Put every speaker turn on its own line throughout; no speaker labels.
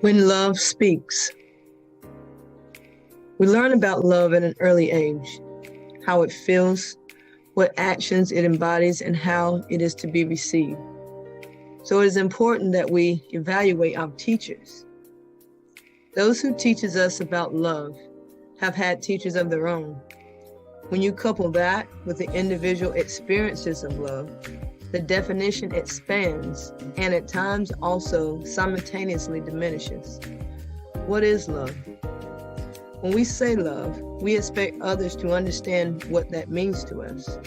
When love speaks. We learn about love at an early age, how it feels, what actions it embodies, and how it is to be received. So it is important that we evaluate our teachers. Those who teaches us about love have had teachers of their own. When you couple that with the individual experiences of love, the definition expands and at times also simultaneously diminishes. What is love? When we say love, we expect others to understand what that means to us.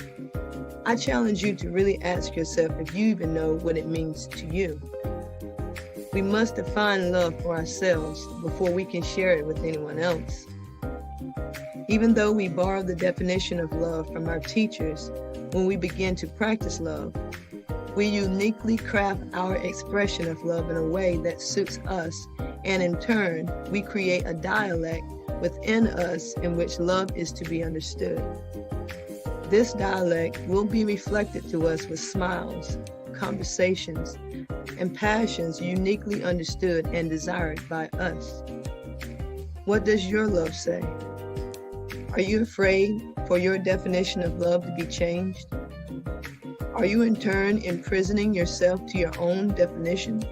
I challenge you to really ask yourself if you even know what it means to you. We must define love for ourselves before we can share it with anyone else. Even though we borrow the definition of love from our teachers, when we begin to practice love, we uniquely craft our expression of love in a way that suits us, and in turn, we create a dialect within us in which love is to be understood. This dialect will be reflected to us with smiles, conversations, and passions uniquely understood and desired by us. What does your love say? Are you afraid for your definition of love to be changed? Are you in turn imprisoning yourself to your own definition?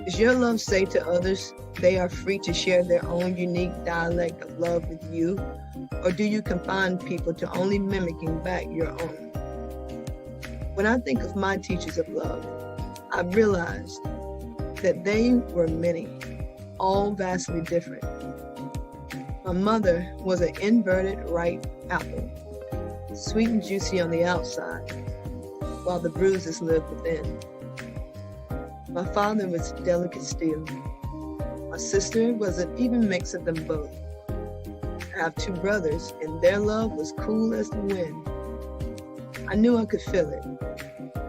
Does your love say to others they are free to share their own unique dialect of love with you? Or do you confine people to only mimicking back your own? When I think of my teachers of love, I realized that they were many, all vastly different. My mother was an inverted right apple, sweet and juicy on the outside, while the bruises lived within. My father was delicate steel. My sister was an even mix of them both. I have two brothers, and their love was cool as the wind. I knew I could feel it,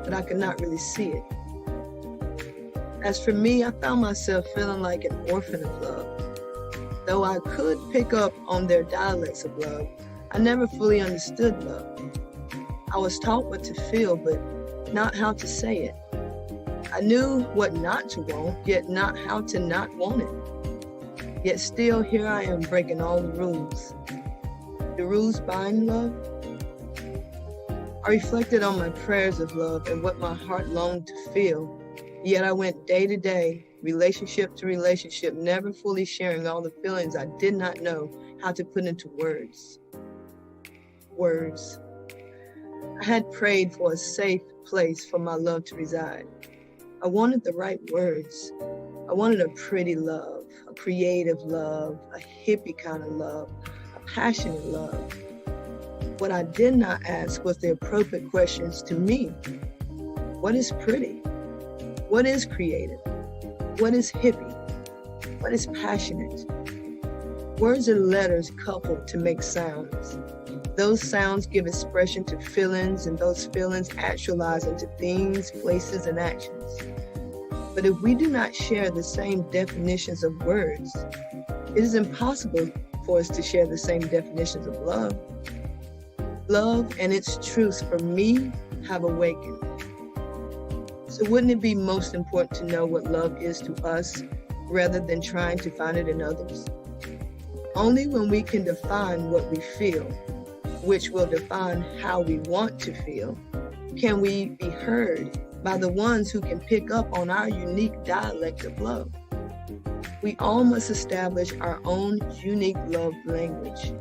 but I could not really see it. As for me, I found myself feeling like an orphan of love. Though I could pick up on their dialects of love, I never fully understood love. I was taught what to feel, but not how to say it. I knew what not to want, yet not how to not want it. Yet still, here I am breaking all the rules. The rules bind love? I reflected on my prayers of love and what my heart longed to feel, yet I went day to day, relationship to relationship, never fully sharing all the feelings I did not know how to put into words. Words. I had prayed for a safe place for my love to reside. I wanted the right words. I wanted a pretty love, a creative love, a hippie kind of love, a passionate love. What I did not ask was the appropriate questions to me. What is pretty? What is creative? What is hippie? What is passionate? Words are letters coupled to make sounds. Those sounds give expression to feelings, and those feelings actualize into things, places, and actions. But if we do not share the same definitions of words, it is impossible for us to share the same definitions of love. Love and its truths for me have awakened. So wouldn't it be most important to know what love is to us rather than trying to find it in others? Only when we can define what we feel, which will define how we want to feel, can we be heard by the ones who can pick up on our unique dialect of love. We all must establish our own unique love language.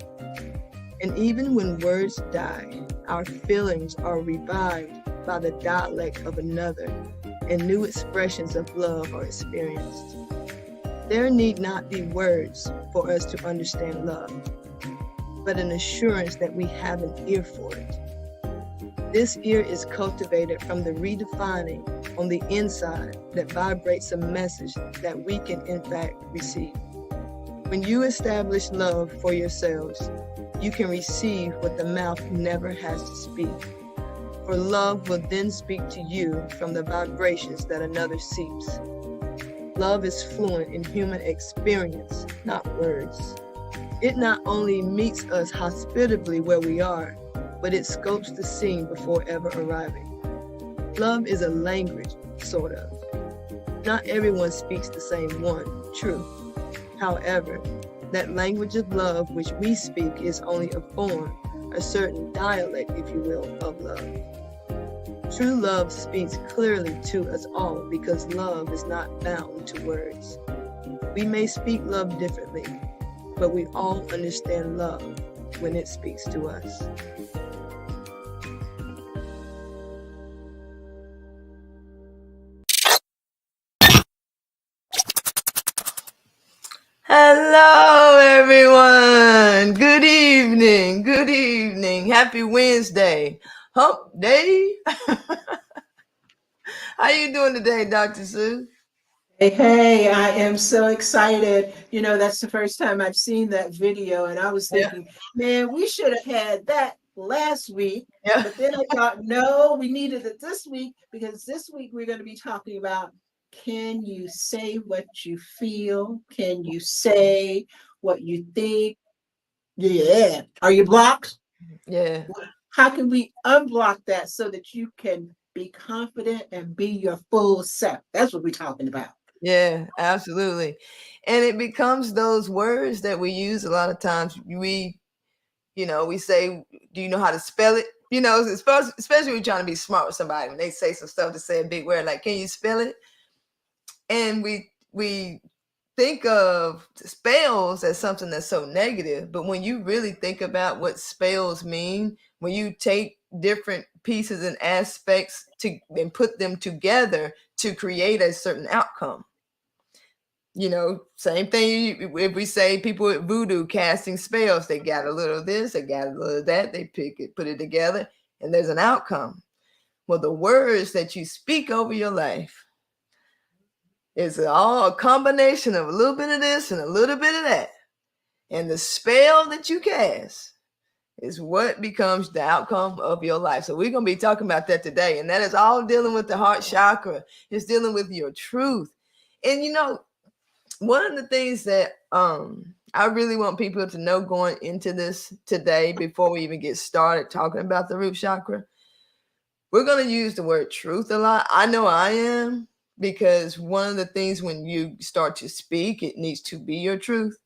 And even when words die, our feelings are revived by the dialect of another, and new expressions of love are experienced. There need not be words for us to understand love, but an assurance that we have an ear for it. This ear is cultivated from the redefining on the inside that vibrates a message that we can in fact receive. When you establish love for yourselves, you can receive what the mouth never has to speak. For love will then speak to you from the vibrations that another seeks. Love is fluent in human experience, not words. It not only meets us hospitably where we are, but it scopes the scene before ever arriving. Love is a language, sort of. Not everyone speaks the same one, true. However, that language of love which we speak is only a form, a certain dialect, if you will, of love. True love speaks clearly to us all because love is not bound to words. We may speak love differently, but we all understand love when it speaks to us. Hello, everyone. Good evening. Good evening. Happy Wednesday. Hump Day. How you doing today, Dr. Sue?
Hey, I am so excited. You know, that's the first time I've seen that video, and I was thinking, man, we should have had that last week.
Yeah.
But then I thought, no, we needed it this week because this week we're going to be talking about, can you say what you feel? Can you say what you think? Yeah. Are you blocked?
Yeah.
How can we unblock that so that you can be confident and be your full self? That's what we're talking about.
Yeah, absolutely. And it becomes those words that we use a lot of times. We say, do you know how to spell it? You know, especially when you're trying to be smart with somebody, when they say some stuff to say a big word, like, can you spell it? And we think of spells as something that's so negative, but when you really think about what spells mean, when you take different pieces and aspects and put them together to create a certain outcome. You know, same thing if we say people with voodoo casting spells, they got a little of this, they got a little of that, they pick it, put it together, and there's an outcome. Well, the words that you speak over your life is all a combination of a little bit of this and a little bit of that. And the spell that you cast is what becomes the outcome of your life. So we're going to be talking about that today. And that is all dealing with the heart chakra. It's dealing with your truth. And, you know, one of the things that I really want people to know going into this today, before we even get started talking about the root chakra, we're going to use the word truth a lot. I know I am, because one of the things when you start to speak, it needs to be your truth.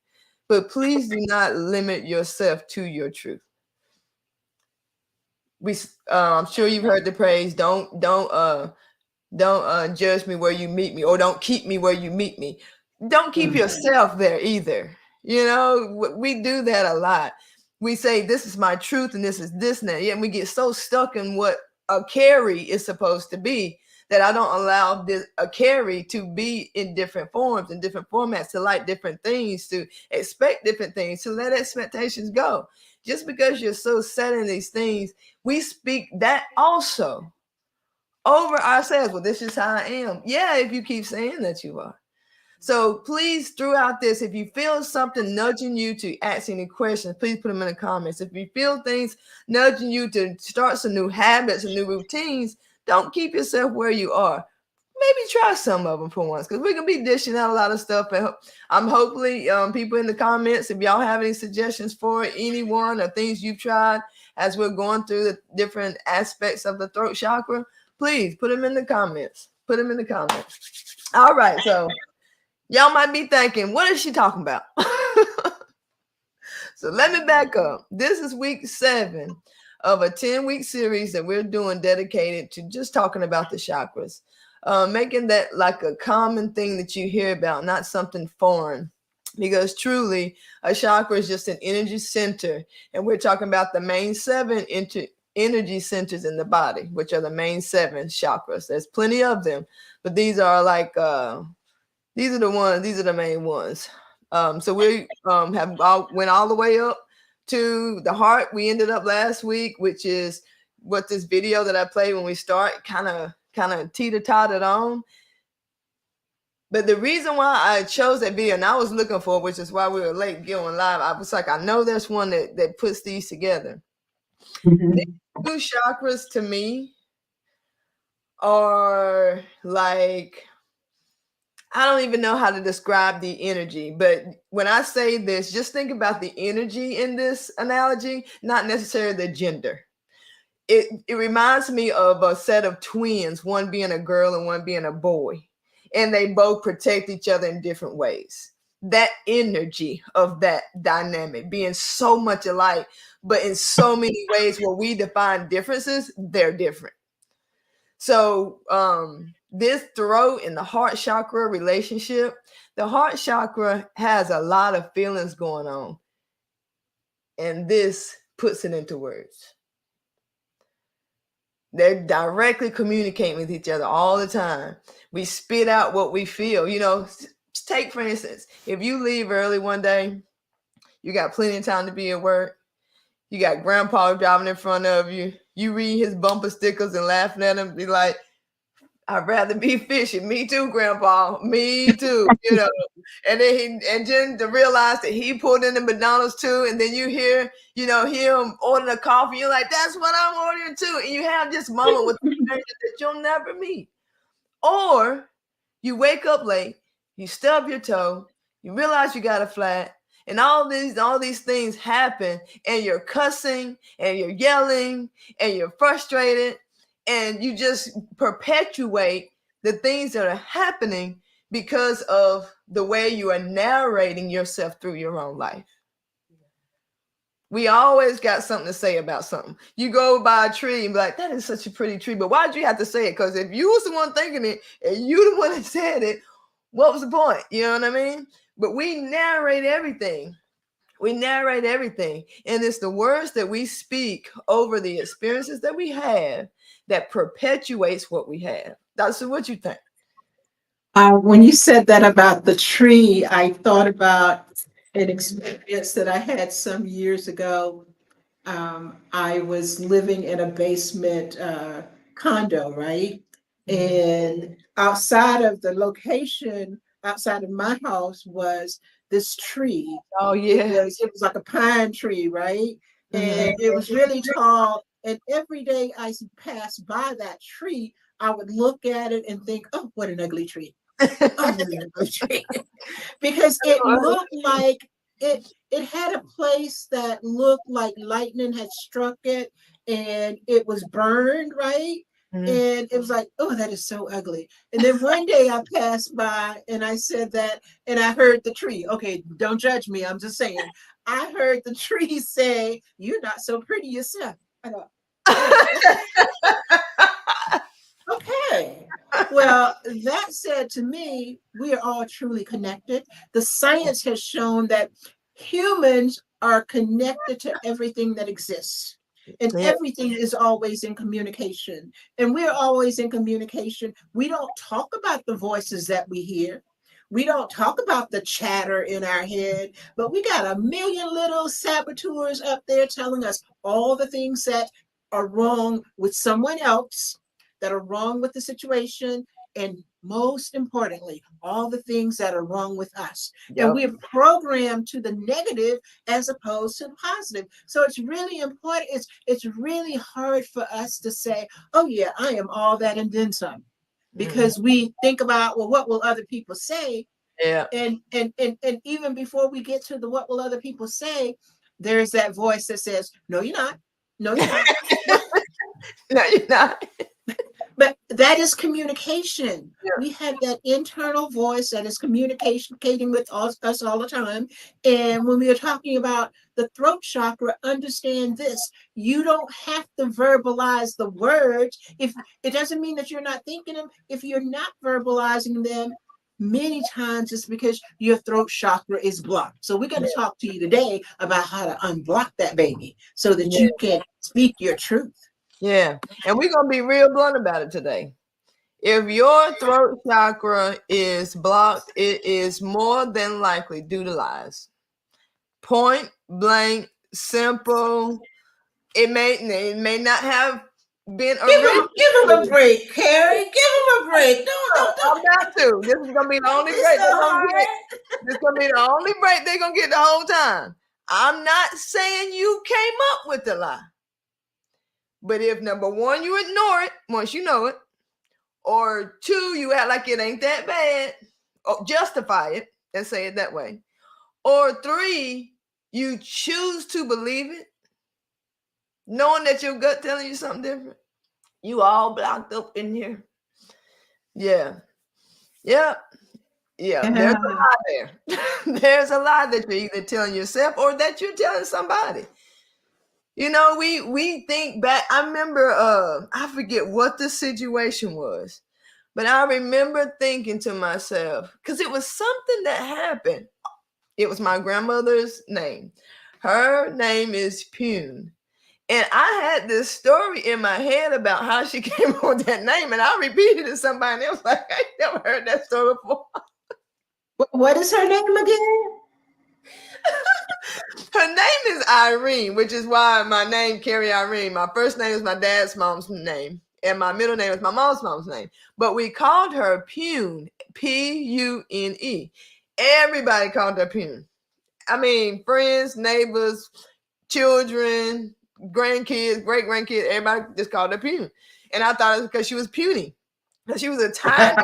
But please do not limit yourself to your truth. I'm sure you've heard the phrase, don't judge me where you meet me, or don't keep me where you meet me. Don't keep yourself there either. You know, we do that a lot. We say, this is my truth and this is this now. Yeah, and we get so stuck in what a carry is supposed to be that I don't allow a carry to be in different forms, in different formats, to like different things, to expect different things, to let expectations go. Just because you're so set in these things, we speak that also over ourselves. Well, this is how I am. Yeah, if you keep saying that you are. So please, throughout this, if you feel something nudging you to ask any questions, please put them in the comments. If you feel things nudging you to start some new habits and new routines, don't keep yourself where you are. Maybe try some of them for once, because we're going to be dishing out a lot of stuff. And I'm hopefully people in the comments, if y'all have any suggestions for anyone or things you've tried as we're going through the different aspects of the throat chakra, please put them in the comments. Put them in the comments. All right. So y'all might be thinking, what is she talking about? So let me back up. This is week 7 of a 10-week series that we're doing dedicated to just talking about the chakras, making that like a common thing that you hear about, not something foreign. Because truly, a chakra is just an energy center. And we're talking about the main 7 energy centers in the body, which are the main 7 chakras. There's plenty of them, but these are like these are the main ones. So we went all the way up to the heart. We ended up last week, which is what this video that I played when we start kind of teeter-tottered on. But the reason why I chose that video, and I was looking for it, which is why we were late going live, I was like, I know there's one that puts these together.
Mhm.
These two chakras to me are like, I don't even know how to describe the energy, but when I say this, just think about the energy in this analogy, not necessarily the gender. It reminds me of a set of twins, one being a girl and one being a boy, and they both protect each other in different ways. That energy of that dynamic being so much alike, but in so many ways where we define differences, they're different. So this throat and the heart chakra relationship, the heart chakra has a lot of feelings going on, and this puts it into words. They're directly communicating with each other all the time. We spit out what we feel. You know, take for instance, if you leave early one day, you got plenty of time to be at work. You got grandpa driving in front of you. You read his bumper stickers and laughing at him, be like, I'd rather be fishing. Me too, grandpa. Me too. You know. And then to realize that he pulled in the McDonald's too, and then you hear him ordering a coffee. You're like, that's what I'm ordering too. And you have this moment with a stranger that you'll never meet. Or you wake up late, you stub your toe, you realize you got a flat, and all these things happen, and you're cussing and you're yelling and you're frustrated, and you just perpetuate the things that are happening because of the way you are narrating yourself through your own life. We always got something to say about something. You go by a tree and be like, that is such a pretty tree, but why'd you have to say it? Because if you was the one thinking it and you the one that said it, what was the point? You know what I mean? But we narrate everything. We narrate everything. And it's the words that we speak over the experiences that we have that perpetuates what we have. That's what you think.
When you said that about the tree, I thought about an experience that I had some years ago. I was living in a basement condo, right? And outside of the location, outside of my house was this tree.
Oh yeah.
It was like a pine tree, right? And it was really tall. And every day I passed by that tree, I would look at it and think, oh, what an ugly tree. Oh, what an ugly tree. Because it looked like it had a place that looked like lightning had struck it and it was burned, right? And it was like, oh, that is so ugly. And then one day I passed by and I said that, and I heard the tree. Okay, don't judge me. I'm just saying. I heard the tree say, you're not so pretty yourself. I thought, okay. Well, that said to me, we are all truly connected. The science has shown that humans are connected to everything that exists. And everything is always in communication. And we're always in communication. We don't talk about the voices that we hear. We don't talk about the chatter in our head, but we got a million little saboteurs up there telling us all the things that are wrong with someone else, that are wrong with the situation, and most importantly, all the things that are wrong with us. Yep. And we're programmed to the negative as opposed to the positive. So it's really important. It's really hard for us to say, oh yeah, I am all that and then some. Because we think about, well, what will other people say? Yeah. And even before we get to the what will other people say, there's that voice that says, no, you're not. No, you're not. No, you're not. But that is communication. Yeah. We have that internal voice that is communicating with us all the time. And when we are talking about the throat chakra, understand this. You don't have to verbalize the words. If it doesn't mean that you're not thinking them. If you're not verbalizing them, many times it's because your throat chakra is blocked. So we're going to talk to you today about how to unblock that baby so that you can speak your truth. Yeah. And we're going to be real blunt about it today. If your throat chakra is blocked, it is more than likely due to lies. Point blank, simple. It may not have
been
Give him a break, Carrie. Give him a break. Don't.
I'm about to. This is gonna be the only break they're gonna get. This is gonna be the only break they're gonna get the whole time. I'm not saying you came up with the lie. But if number one, you ignore it once you know it, or two, you act like it ain't that bad, or justify it and say it that way, or three, you choose to believe it, knowing that your gut telling you something different, you all blocked up in here. Yeah. There's a lie there. There's a lie that you're either telling yourself or that you're telling somebody. You know, we think back. I remember, I forget what the situation was, but I remember thinking to myself, because it was something that happened. It was my grandmother's name. Her name is Pune. And I had this story in my head about how she came up with that name, and I repeated it to somebody, and they was like, I never heard that story before.
What is her name again?
Her name is Irene, which is why my name, Carrie Irene. My first name is my dad's mom's name, and my middle name is my mom's name. But we called her Pune, Pune. Everybody called her Pune. I mean, friends, neighbors, children, grandkids, great grandkids, everybody just called her Pune. And I thought it was because she was puny. She was a tiny,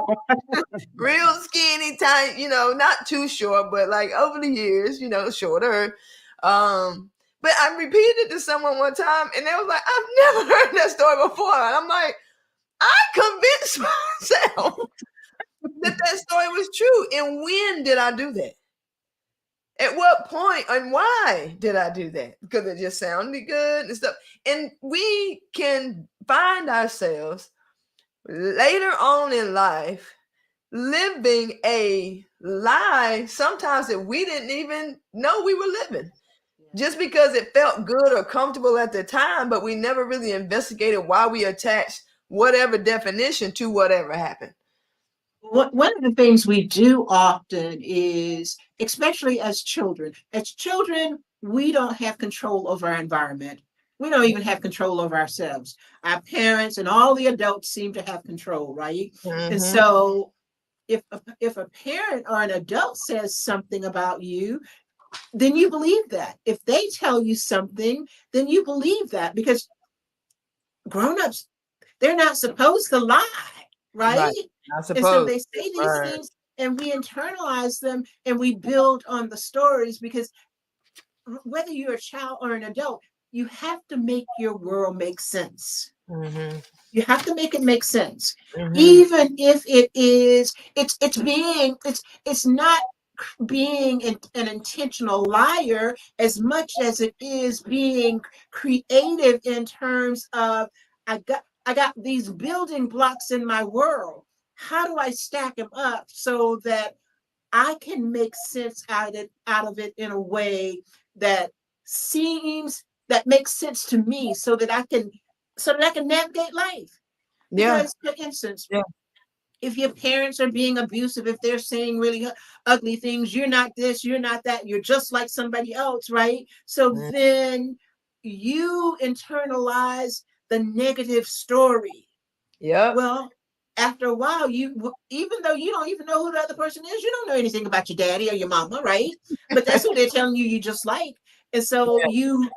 real skinny, tiny, not too short, but like over the years, shorter. But I repeated it to someone one time, and they was like, I've never heard that story before. And I'm like, I convinced myself that story was true. And when did I do that? At what point and why did I do that? Because it just sounded good and stuff. And we can find ourselves later on in life living a lie sometimes that we didn't even know we were living, just because it felt good or comfortable at the time, but we never really investigated why we attached whatever definition to whatever happened.
One of the things we do often is, especially as children, we don't have control over our environment. We don't even have control over ourselves. Our parents and all the adults seem to have control, right? Mm-hmm. And so if a parent or an adult says something about you, then you believe that. If they tell you something, then you believe that, because grown-ups, they're not supposed to lie, right? And so they say these things, and we internalize them, and we build on the stories, because whether you're a child or an adult, you have to make your world make sense. Mm-hmm. You have to make it make sense, even if it's not being an intentional liar as much as it is being creative in terms of, I got these building blocks in my world. How do I stack them up so that I can make sense out of it in a way that makes sense to me, so that I can navigate life. Because, for instance, if your parents are being abusive, if they're saying really ugly things, you're not this, you're not that, you're just like somebody else, right? So then you internalize the negative story. Yeah. Well, after a while, even though you don't even know who the other person is, you don't know anything about your daddy or your mama, right? But that's what they're telling you just like. And so you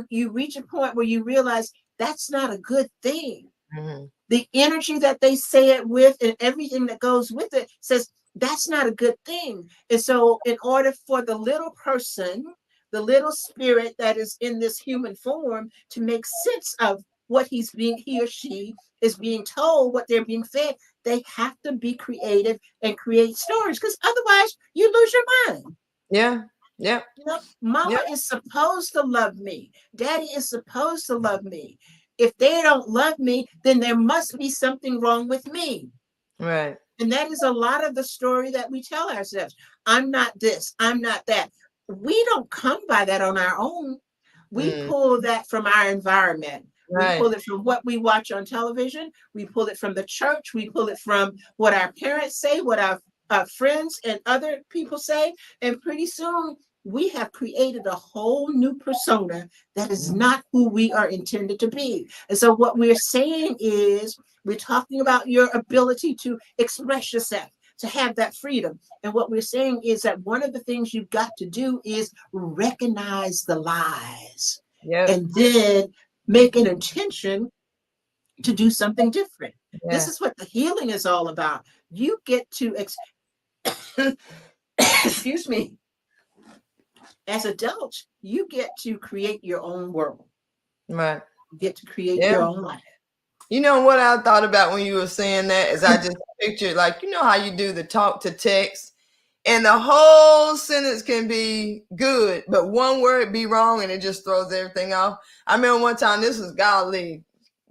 reach a point where you realize that's not a good thing. Mm-hmm. The energy that they say it with and everything that goes with it says that's not a good thing. And so in order for the little person, the little spirit that is in this human form, to make sense of what he or she is being told, what they're being fed, they have to be creative and create stories, because otherwise you lose your mind. Yeah. Mama is supposed to love me. Daddy is supposed to love me. If they don't love me, then there must be something wrong with me. Right. And that is a lot of the story that we tell ourselves. I'm not this, I'm not that. We don't come by that on our own. We pull that from our environment. Right. We pull it from what we watch on television. We pull it from the church. We pull it from what our parents say, what our friends and other people say. And pretty soon we have created a whole new persona that is not who we are intended to be. And so what we're saying is, we're talking about your ability to express yourself, to have that freedom. And what we're saying is that one of the things you've got to do is recognize the lies,
Yep.
and then make an intention to do something different. This
Yeah.
is what the healing is all about. You get to, excuse me, as adults, you get to create your own world.
Right.
You get to create
Yeah.
your own life.
You know what I thought about when you were saying that is I just pictured, like, you know how you do the talk to text and the whole sentence can be good, but one word be wrong and it just throws everything off. I remember one time, this was golly,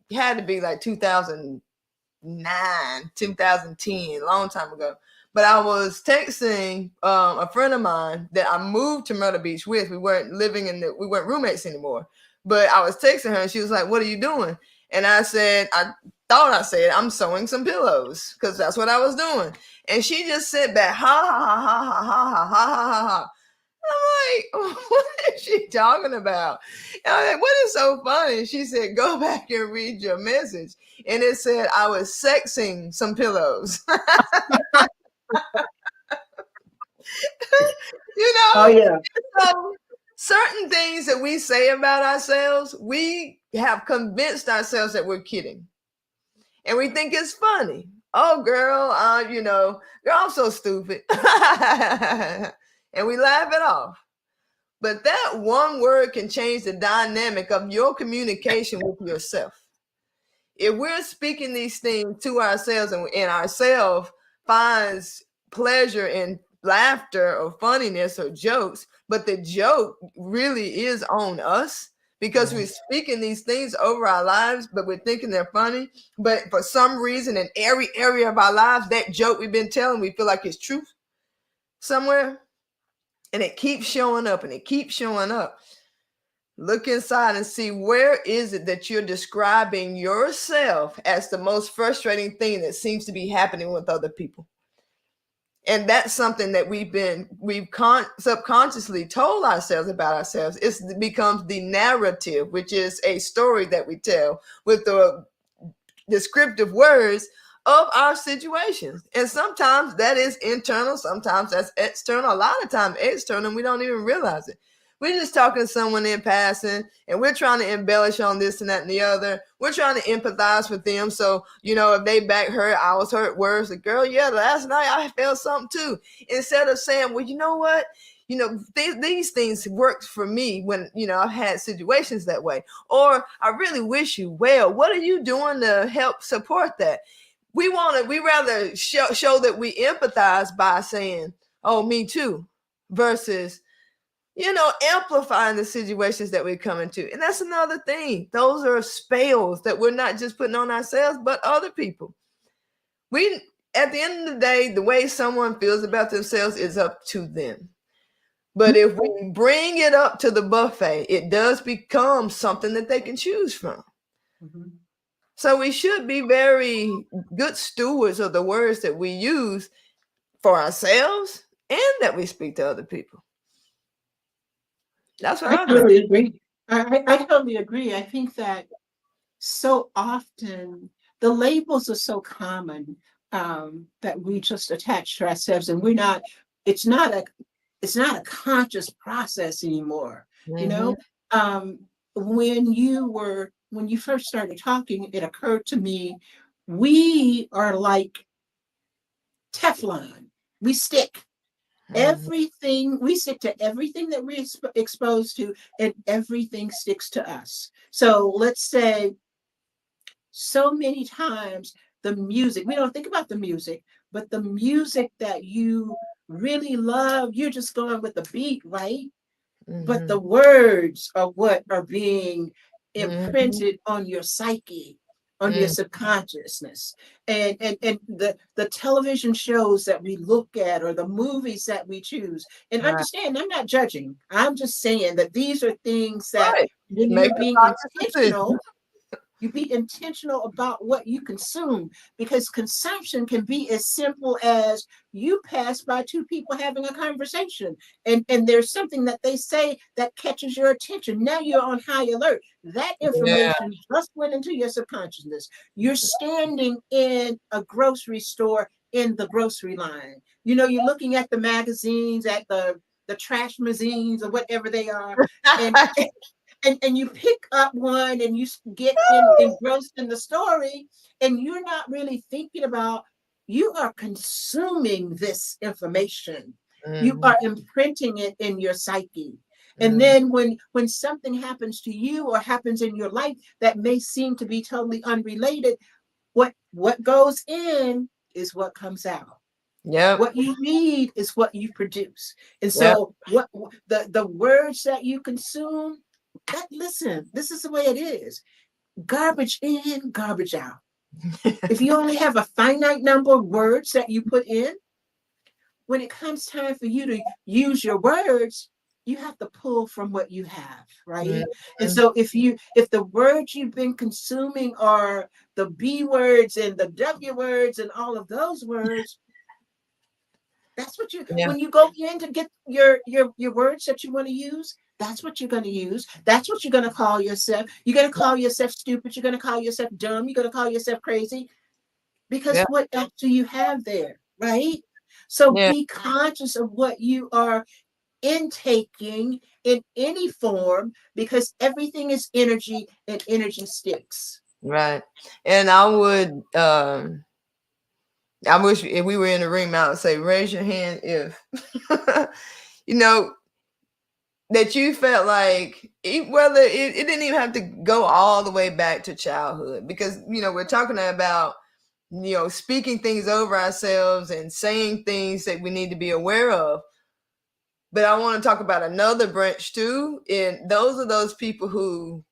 it had to be like 2009, 2010, long time ago. But I was texting a friend of mine that I moved to Myrtle Beach with. We weren't roommates anymore. But I was texting her and she was like, "What are you doing?" And I said, I said, "I'm sewing some pillows," because that's what I was doing. And she just said back, ha ha ha ha ha ha ha ha ha ha. I'm like, what is she talking about? And I'm like, what is so funny? She said, "Go back and read your message." And it said I was sexing some pillows. You know?
Oh, yeah.
So certain things that we say about ourselves, we have convinced ourselves that we're kidding. And we think it's funny. Oh, girl, girl, I'm so stupid. And we laugh it off. But that one word can change the dynamic of your communication with yourself. If we're speaking these things to ourselves and ourselves finds pleasure in laughter or funniness or jokes, but the joke really is on us because we're speaking these things over our lives, but we're thinking they're funny. But for some reason, in every area of our lives, that joke we've been telling, we feel like it's truth somewhere. And it keeps showing up and it keeps showing up. Look inside and see, where is it that you're describing yourself as the most frustrating thing that seems to be happening with other people? And that's something that we've subconsciously told ourselves about ourselves. It becomes the narrative, which is a story that we tell with the descriptive words of our situations. And sometimes that is internal, sometimes that's external. A lot of times external, and we don't even realize it. We're just talking to someone in passing and we're trying to embellish on this and that and the other. We're trying to empathize with them. So, if they back hurt, I was hurt worse. Like, girl, yeah, last night I felt something too. Instead of saying, well, you know what? These things worked for me when, I've had situations that way. Or I really wish you well. What are you doing to help support that? We rather show that we empathize by saying, oh, me too, versus, amplifying the situations that we come into. And that's another thing. Those are spells that we're not just putting on ourselves, but other people. At the end of the day, the way someone feels about themselves is up to them. But if we bring it up to the buffet, it does become something that they can choose from. Mm-hmm. So we should be very good stewards of the words that we use for ourselves and that we speak to other people. That's what
I totally agree. I totally agree. I think that so often the labels are so common that we just attach to ourselves, and it's not a conscious process anymore. Mm-hmm. When you first started talking, it occurred to me, we are like Teflon. We stick. Everything, we stick to everything that we're exposed to, and everything sticks to us. So let's say, so many times the music, we don't think about the music, but the music that you really love, you're just going with the beat, right? Mm-hmm. But the words are what are being imprinted on your psyche, on your subconsciousness. And the television shows that we look at, or the movies that we choose. And understand, I'm not judging. I'm just saying that these are things that when you're being intentional, You be intentional about what you consume, because consumption can be as simple as you pass by two people having a conversation, and there's something that they say that catches your attention. Now you're on high alert. That information just went into your subconsciousness. You're standing in a grocery store in the grocery line. You know, you're looking at the magazines, at the trash magazines or whatever they are, and and you pick up one and you get engrossed in the story, and you're not really thinking about, you are consuming this information. You are imprinting it in your psyche. And then when something happens to you or happens in your life that may seem to be totally unrelated, what goes in is what comes out.
Yeah.
What you read is what you produce. And so what the words that you consume, listen, this is the way it is. Garbage in, garbage out. If you only have a finite number of words that you put in, when it comes time for you to use your words, you have to pull from what you have, right? And so if the words you've been consuming are the B words and the W words and all of those words, that's what you, when you go in to get your words that you want to use, that's what you're going to use. That's what you're going to call yourself. You're going to call yourself stupid. You're going to call yourself dumb. You're going to call yourself crazy, because what else do you have there, right? So be conscious of what you are intaking in any form, because everything is energy and energy sticks.
Right. And I wish if we were in the room, I would say, raise your hand if, you know, that you felt like, whether it didn't even have to go all the way back to childhood, because, you know, we're talking about, you know, speaking things over ourselves and saying things that we need to be aware of. But I want to talk about another branch too. And those are those people who,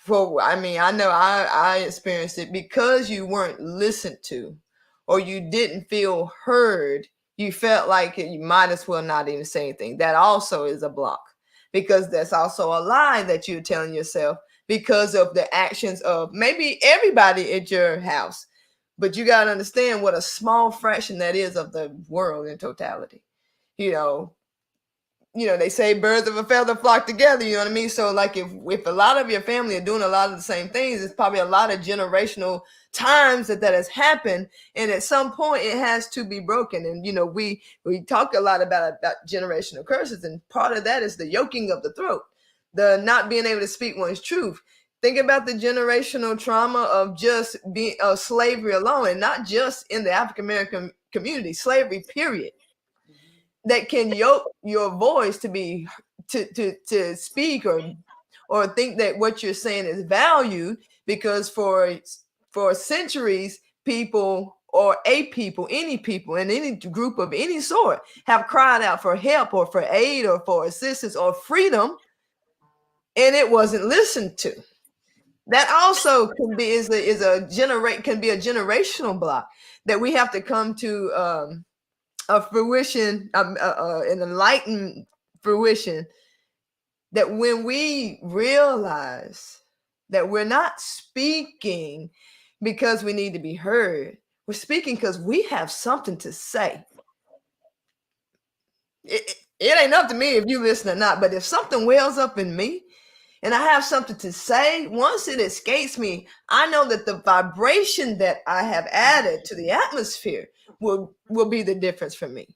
I know I experienced it, because you weren't listened to or you didn't feel heard. You felt like you might as well not even say anything. That also is a block, because that's also a lie that you're telling yourself because of the actions of maybe everybody at your house. But you got to understand what a small fraction that is of the world in totality. You know, they say birds of a feather flock together, you know what I mean? So like if a lot of your family are doing a lot of the same things, it's probably a lot of generational times that has happened. And at some point it has to be broken. And, you know, we talk a lot about generational curses. And part of that is the yoking of the throat, the not being able to speak one's truth. Think about the generational trauma of just being slavery alone, and not just in the African-American community, slavery, period. That can yoke your voice to be to speak or think that what you're saying is valued, because for centuries people or any people in any group of any sort have cried out for help or for aid or for assistance or freedom, and it wasn't listened to. That also can be a generational block that we have to come to a fruition, an enlightened fruition, that when we realize that we're not speaking because we need to be heard, we're speaking because we have something to say. It ain't up to me if you listen or not, but if something wells up in me and I have something to say, once it escapes me, I know that the vibration that I have added to the atmosphere will be the difference for me.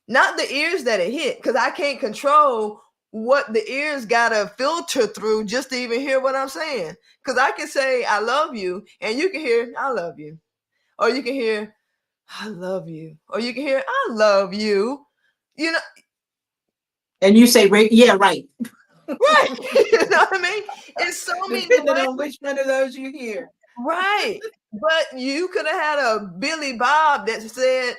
Not the ears that it hit, because I can't control what the ears got to filter through just to even hear what I'm saying. Because I can say, I love you, and you can hear, I love you. Or you can hear, I love you. Or you can hear, I love you. You know.
And you say, yeah, right.
Right. You know what I mean? It's so many
Depending on which one of those you hear.
Right. But you could have had a Billy Bob that said,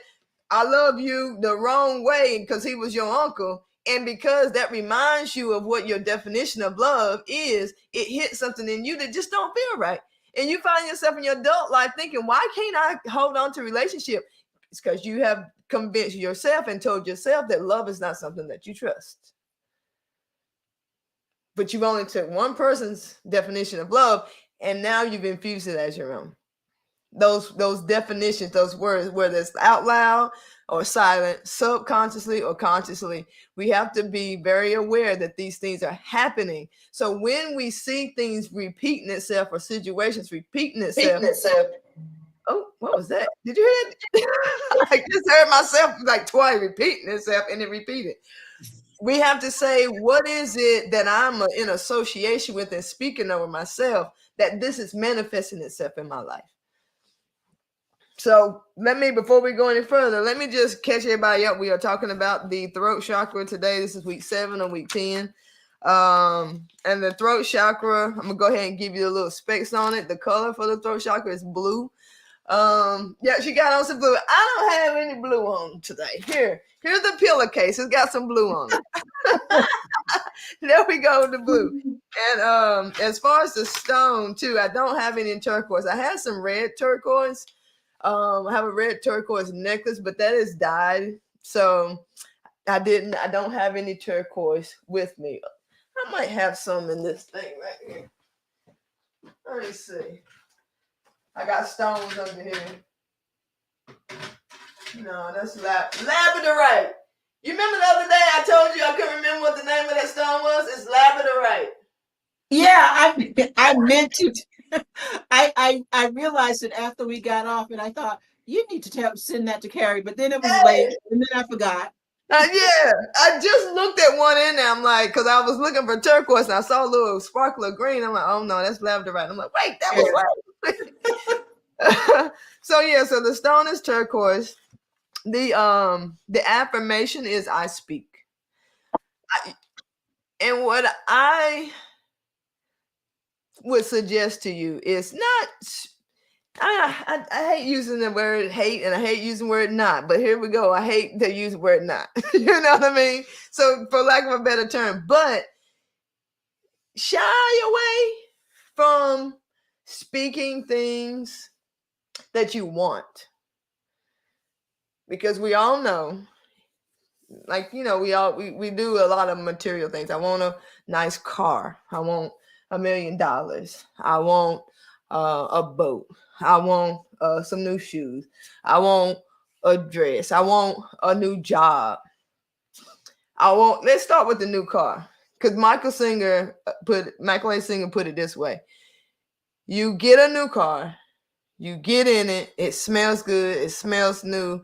I love you the wrong way because he was your uncle. And because that reminds you of what your definition of love is, it hits something in you that just don't feel right. And you find yourself in your adult life thinking, why can't I hold on to a relationship? It's because you have convinced yourself and told yourself that love is not something that you trust. But you've only took one person's definition of love and now you've infused it as your own. Those definitions, those words, whether it's out loud or silent, subconsciously or consciously, we have to be very aware that these things are happening. So when we see things repeating itself or situations repeating itself. Oh, what was that? Did you hear that? I just heard myself like twice repeating itself, and it repeated. We have to say, what is it that I'm in association with and speaking over myself that this is manifesting itself in my life? So before we go any further, let me just catch everybody up. We are talking about the throat chakra today. This is week 7 or week 10. And the throat chakra, I'm gonna go ahead and give you a little specs on it. The color for the throat chakra is blue. Yeah, she got on some blue. I don't have any blue on today. Here's the pillowcase. It's got some blue on it. There we go, the blue. And as far as the stone too, I don't have any turquoise. I have some red turquoise. I have a red turquoise necklace, but that is dyed. So I don't have any turquoise with me. I might have some in this thing right here. Let me see. I got stones under here. No, that's labradorite. You remember the other day I told you I couldn't remember what the name of that stone was? It's labradorite.
Yeah, I meant to. I realized it after we got off, and I thought you need to send that to Carrie, but then it was late, and then I forgot.
Yeah, I just looked at one in there. I'm like, because I was looking for turquoise, and I saw a little sparkle of green. I'm like, oh no, that's labradorite. I'm like, wait, that was right. So the stone is turquoise. The affirmation is I speak. And what I would suggest to you is not. I hate using the word hate, and I hate using the word not, but here we go. I hate to use the word not. You know what I mean? So for lack of a better term, but shy away from speaking things that you want. Because we all know, like, we do a lot of material things. I want a nice car. I want $1 million. I want a boat. I want some new shoes. I want a dress. I want a new job. Let's start with the new car. Because Michael A. Singer put it this way. You get a new car, you get in it, it smells good, it smells new.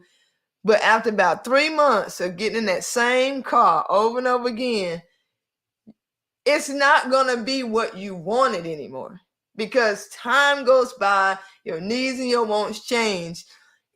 But after about 3 months of getting in that same car over and over again, it's not going to be what you wanted anymore. Because time goes by, your needs and your wants change.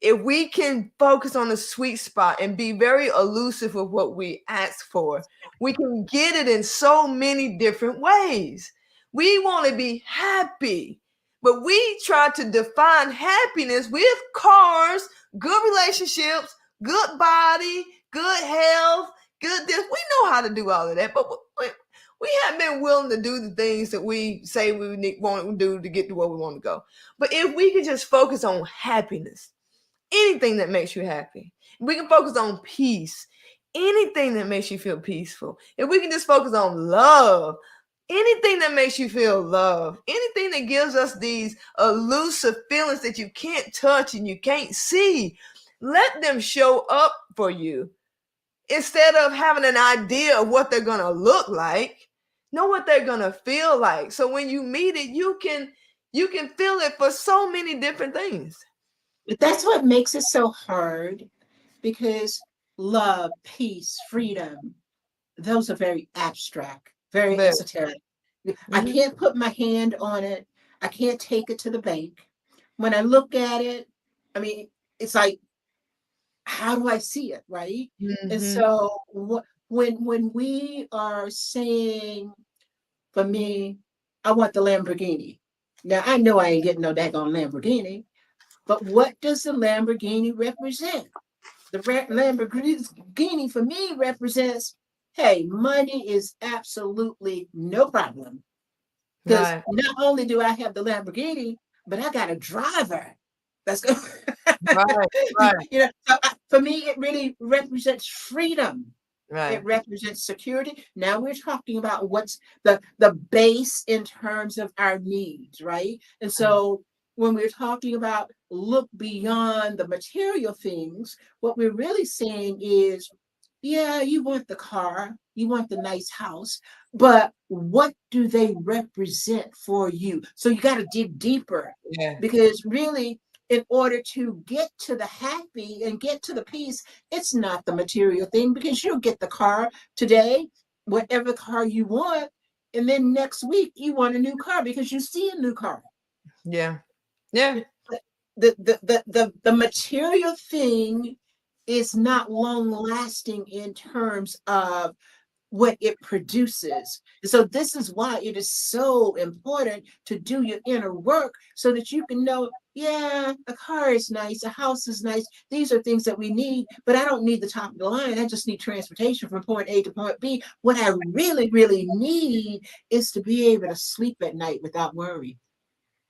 If we can focus on the sweet spot and be very elusive with what we ask for, we can get it in so many different ways. We want to be happy, but we try to define happiness with cars, good relationships, good body, good health, good this. We know how to do all of that, but we haven't been willing to do the things that we say we want to do to get to where we want to go. But if we could just focus on happiness, anything that makes you happy, we can focus on peace, anything that makes you feel peaceful. If we can just focus on love, anything that makes you feel love, anything that gives us these elusive feelings that you can't touch and you can't see, let them show up for you. Instead of having an idea of what they're going to look like, know what they're going to feel like. So when you meet it, you can feel it for so many different things.
But that's what makes it so hard, because love, peace, freedom, those are very abstract, very esoteric. Mm-hmm. I can't put my hand on it. I can't take it to the bank. When I look at it, I mean, it's like, how do I see it, right? Mm-hmm. And so when we are saying, for me, I want the Lamborghini. Now, I know I ain't getting no daggone Lamborghini, but what does the Lamborghini represent? The Lamborghini for me represents, hey, money is absolutely no problem. Because not only do I have the Lamborghini, but I got a driver. That's good.
Right.
So for me, it really represents freedom.
Right.
It represents security. Now we're talking about what's the base in terms of our needs, right? And so when we're talking about look beyond the material things, what we're really saying is, yeah, you want the car, you want the nice house, but what do they represent for you? So you got to dig deeper,
Yeah.
because really, in order to get to the happy and get to the peace, it's not the material thing, because you'll get the car today, whatever car you want, and then next week you want a new car because you see a new car.
Yeah. Yeah.
The material thing is not long lasting in terms of what it produces. So this is why it is so important to do your inner work, so that you can know, yeah, a car is nice, a house is nice. These are things that we need, but I don't need the top of the line. I just need transportation from point A to point B. What I really, really need is to be able to sleep at night without worry,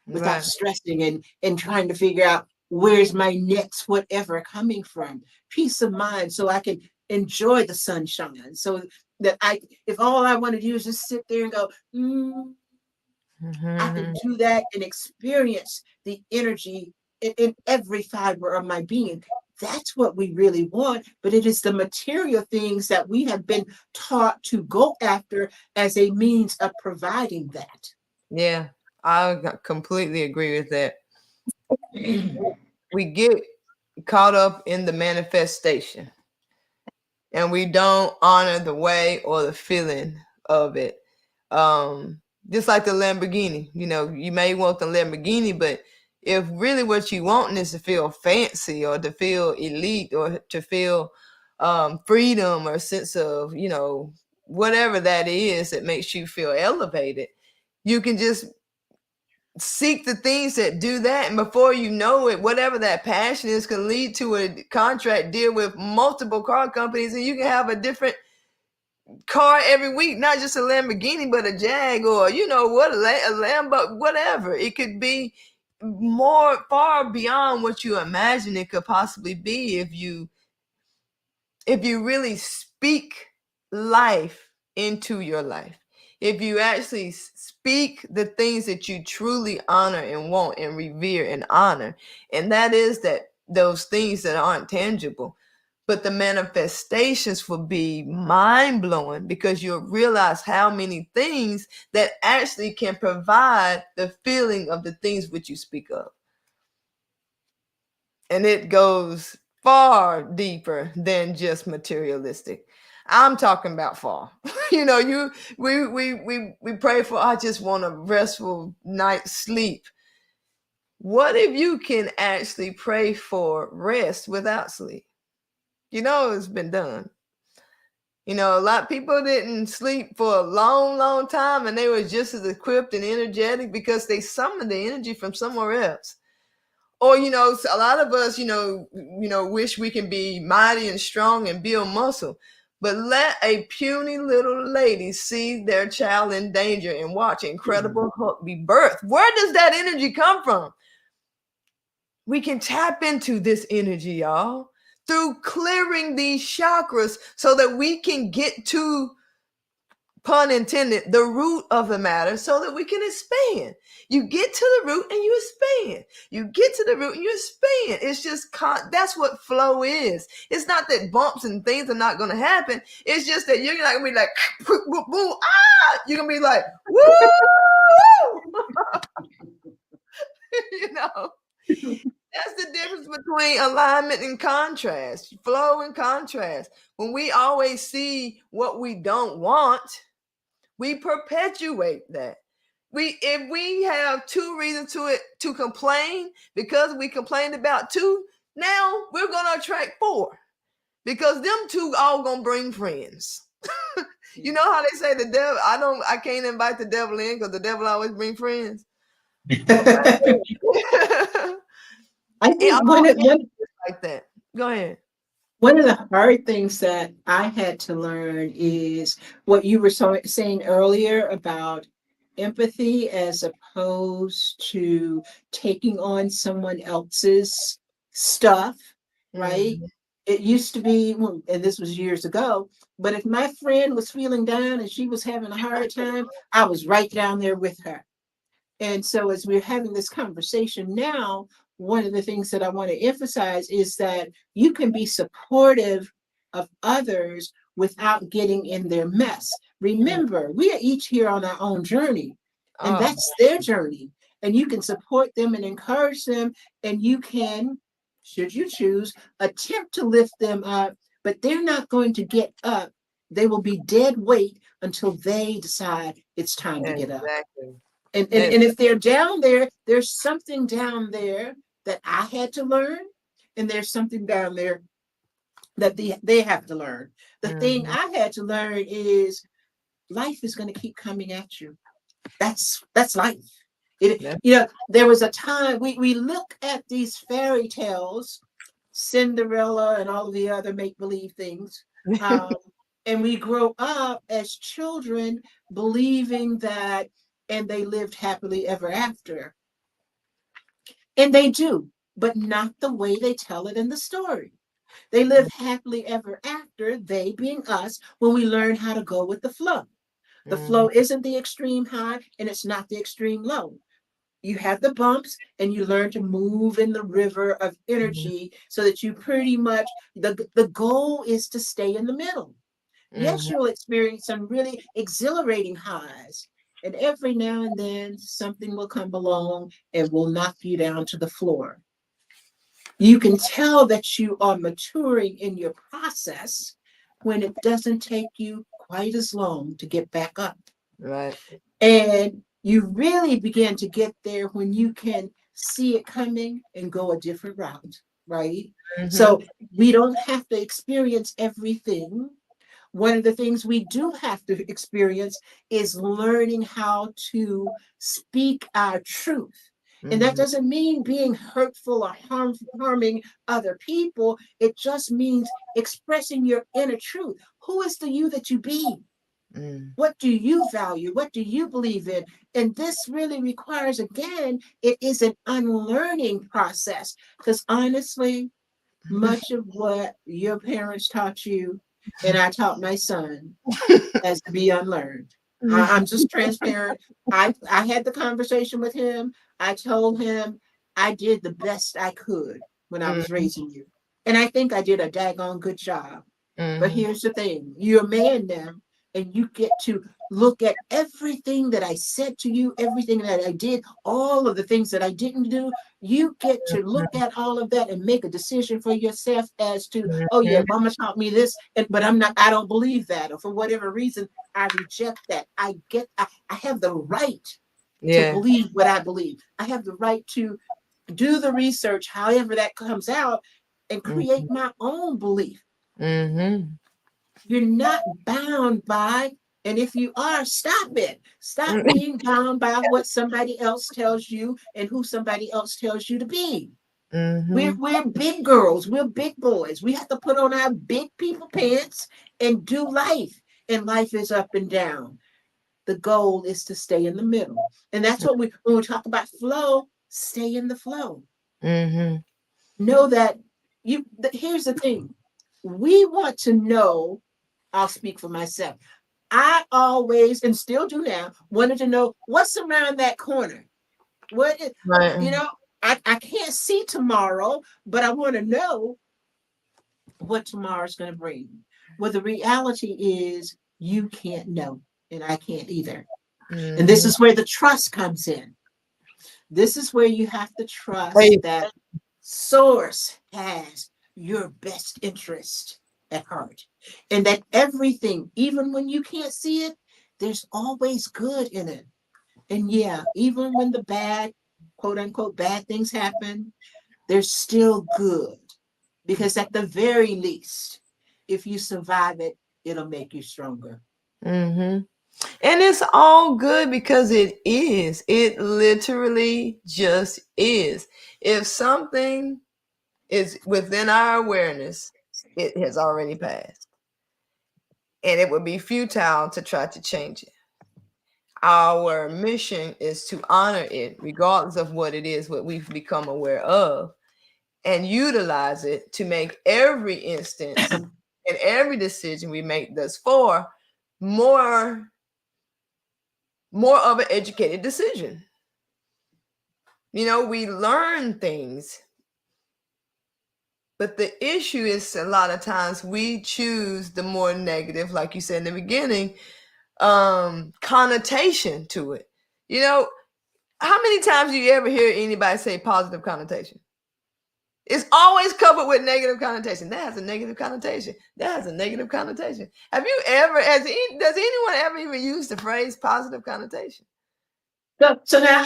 without
Right.
stressing and trying to figure out where's my next whatever coming from. Peace of mind, so I can enjoy the sunshine, so that if all I want to do is just sit there and go, I can do that and experience the energy in every fiber of my being. That's what we really want, but it is the material things that we have been taught to go after as a means of providing that.
Yeah. I completely agree with that. We get caught up in the manifestation, and we don't honor the way or the feeling of it. Just like the Lamborghini, you may want the Lamborghini, but if really what you want is to feel fancy or to feel elite or to feel freedom or sense of, whatever that is that makes you feel elevated, you can just seek the things that do that, and before you know it, whatever that passion is can lead to a contract deal with multiple car companies, and you can have a different car every week, not just a Lamborghini but a Jag, or a Lambo, whatever it could be, more far beyond what you imagine it could possibly be if you really speak life into your life. If you actually speak the things that you truly honor and want and revere and honor, and that is that those things that aren't tangible, but the manifestations will be mind-blowing, because you'll realize how many things that actually can provide the feeling of the things which you speak of. And it goes far deeper than just materialistic. I'm talking about far. We pray for, I just want a restful night's sleep. What if you can actually pray for rest without sleep? It's been done. A lot of people didn't sleep for a long, long time, and they were just as equipped and energetic because they summoned the energy from somewhere else. Or, a lot of us, wish we can be mighty and strong and build muscle. But let a puny little lady see their child in danger and watch incredible hope be birthed. Where does that energy come from? We can tap into this energy, y'all, through clearing these chakras so that we can get to, pun intended, the root of the matter, so that we can expand. You get to the root and you expand. You get to the root and you expand. It's just, that's what flow is. It's not that bumps and things are not going to happen. It's just that you're not going to be like, boom, boom, ah! You're going to be like, woo! That's the difference between alignment and contrast, flow and contrast. When we always see what we don't want, we perpetuate that. If we have two reasons to complain, because we complained about two, now we're gonna attract four, because them two all gonna bring friends. You know how they say the devil? I can't invite the devil in because the devil always bring friends.
I think one
like that. Go ahead.
One of the hard things that I had to learn is what you were saying earlier about empathy as opposed to taking on someone else's stuff, right? It used to be, and this was years ago, but if my friend was feeling down and she was having a hard time, I was right down there with her. And so, as we're having this conversation now, one of the things that I want to emphasize is that you can be supportive of others without getting in their mess. Remember, we are each here on our own journey, and
Oh,
that's their journey. And you can support them and encourage them, and you can, should you choose, attempt to lift them up, but they're not going to get up. They will be dead weight until they decide it's time to get up.
exactly.
And if they're down there, there's something down there that I had to learn, and there's something down there that they have to learn. The thing I had to learn is life is going to keep coming at you. That's life. There was a time we look at these fairy tales, Cinderella and all of the other make-believe things. And we grow up as children believing that, and they lived happily ever after. And they do, but not the way they tell it in the story. They live happily ever after, they being us, when we learn how to go with the flow. The flow isn't the extreme high and it's not the extreme low. You have the bumps and you learn to move in the river of energy so that you pretty much, the goal is to stay in the middle. Yes, you'll experience some really exhilarating highs. And every now and then, something will come along and will knock you down to the floor. You can tell that you are maturing in your process when it doesn't take you quite as long to get back up.
Right.
And you really begin to get there when you can see it coming and go a different route, right? So we don't have to experience everything. One of the things we do have to experience is learning how to speak our truth. And that doesn't mean being hurtful or harming other people. It just means expressing your inner truth. Who is the you that you be? What do you value? What do you believe in? And this really requires, again, it is an unlearning process. Because honestly, much of what your parents taught you and I taught my son has to be unlearned. I'm just transparent. I had the conversation with him. I told him I did the best I could when I was raising you. And I think I did a daggone good job. But here's the thing, you're a man now, and you get to look at everything that I said to you, everything that I did, all of the things that I didn't do. You get to look at all of that and make a decision for yourself as to, oh yeah, mama taught me this, but I don't believe that, or for whatever reason, I reject that. I have the right to believe what I believe. I have the right to do the research, however that comes out, and create my own belief. You're not bound by, and if you are, stop it. Stop being bound by what somebody else tells you and who somebody else tells you to be. We're big girls, we're big boys. We have to put on our big people pants and do life. And life is up and down. The goal is to stay in the middle. And that's what when we talk about flow, stay in the flow. Know that here's the thing. We want to know, I'll speak for myself. I always, and still do now, wanted to know what's around that corner. What is, I can't see tomorrow, but I want to know what tomorrow's going to bring. Well, the reality is you can't know, and I can't either. And this is where the trust comes in. This is where you have to trust that source has your best interest at heart, and that everything, even when you can't see it, there's always good in it. And yeah, even when the bad, quote unquote, bad things happen, there's still good, because at the very least, if you survive it, it'll make you stronger.
And it's all good because it is. It literally just is. If something is within our awareness, it has already passed. And it would be futile to try to change it. Our mission is to honor it, regardless of what it is, what we've become aware of, and utilize it to make every instance and every decision we make thus far more of an educated decision. You know, we learn things, but the issue is a lot of times we choose the more negative, like you said in the beginning, connotation to it. You know, how many times do you ever hear anybody say positive connotation? It's always covered with negative connotation. That has a negative connotation. That has a negative connotation. Have you ever, does anyone ever even use the phrase positive connotation?
So now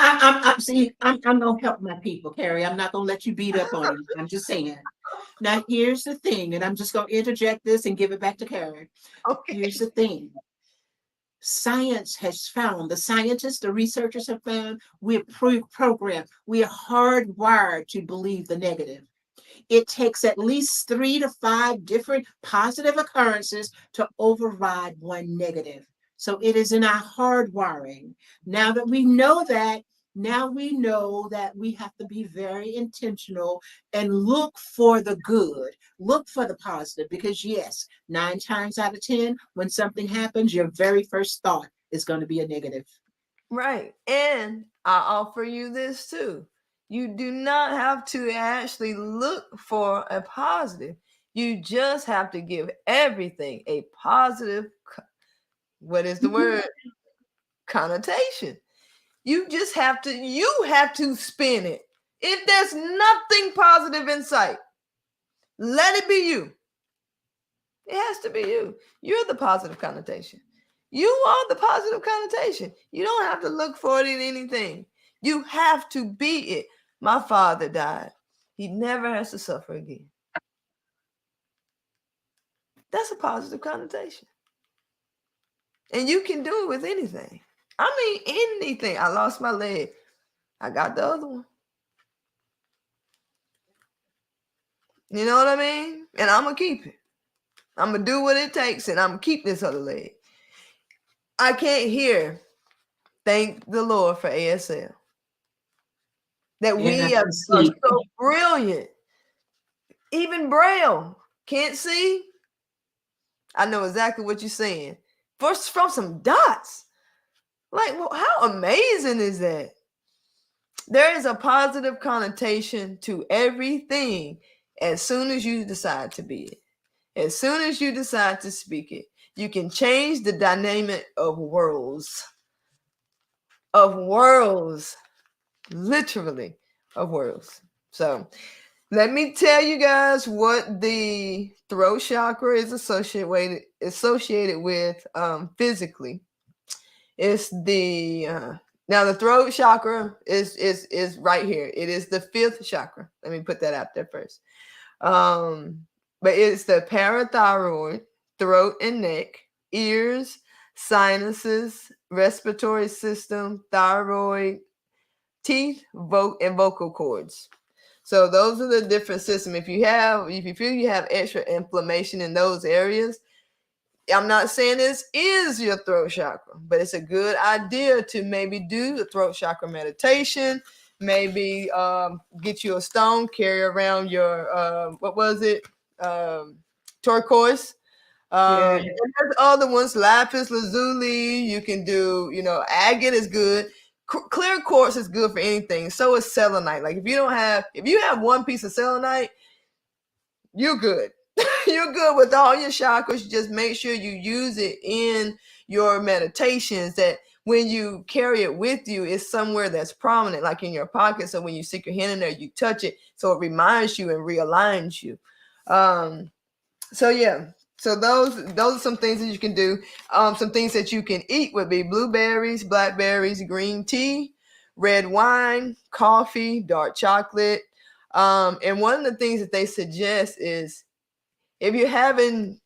I'm gonna help my people, Carrie. I'm not gonna let you beat up on them. I'm just saying. Now here's the thing, and I'm just gonna interject this and give it back to Carrie.
Okay.
Here's the thing. Science has found, the scientists, the researchers have found, we're programmed, we are hardwired to believe the negative. It takes at least 3 to 5 different positive occurrences to override one negative. So it is in our hardwiring. Now that we know that, now we know that we have to be very intentional and look for the good, look for the positive, because yes, 9 times out of 10, when something happens, your very first thought is going to be a negative.
Right. And I offer you this too. You do not have to actually look for a positive. You just have to give everything a positive, what is the word? Connotation. You have to spin it. If there's nothing positive in sight, let it be you. It has to be you. You're the positive connotation. You are the positive connotation. You don't have to look for it in anything. You have to be it. My father died. He never has to suffer again. That's a positive connotation. And you can do it with anything. I mean, anything. I lost my leg. I got the other one. You know what I mean? And I'm going to keep it. I'm going to do what it takes, and I'm going to keep this other leg. I can't hear, thank the Lord for ASL. That we are so brilliant. Even Braille can't see. I know exactly what you're saying. First, from some dots. Like, well, how amazing is that? There is a positive connotation to everything as soon as you decide to be it. As soon as you decide to speak it, you can change the dynamic of worlds. Of worlds. Literally, of worlds. So, let me tell you guys what the throat chakra is associated with physically. It's the now the throat chakra is right here. It is the 5th chakra. Let me put that out there first. But it's the parathyroid, throat and neck, ears, sinuses, respiratory system, thyroid, teeth, and vocal cords. So those are the different systems. If you feel you have extra inflammation in those areas, I'm not saying this is your throat chakra, but it's a good idea to maybe do the throat chakra meditation. Maybe get you a stone, carry around your what was it? Turquoise. And there's other ones, lapis lazuli. You can do, agate is good. Clear quartz is good for anything. So is selenite. Like if you have one piece of selenite, you're good. You're good with all your chakras. You just make sure you use it in your meditations, that when you carry it with you, it's somewhere that's prominent, like in your pocket. So when you stick your hand in there, you touch it. So it reminds you and realigns you. So yeah. So those are some things that you can do. Some things that you can eat would be blueberries, blackberries, green tea, red wine, coffee, dark chocolate. And one of the things that they suggest is if you're having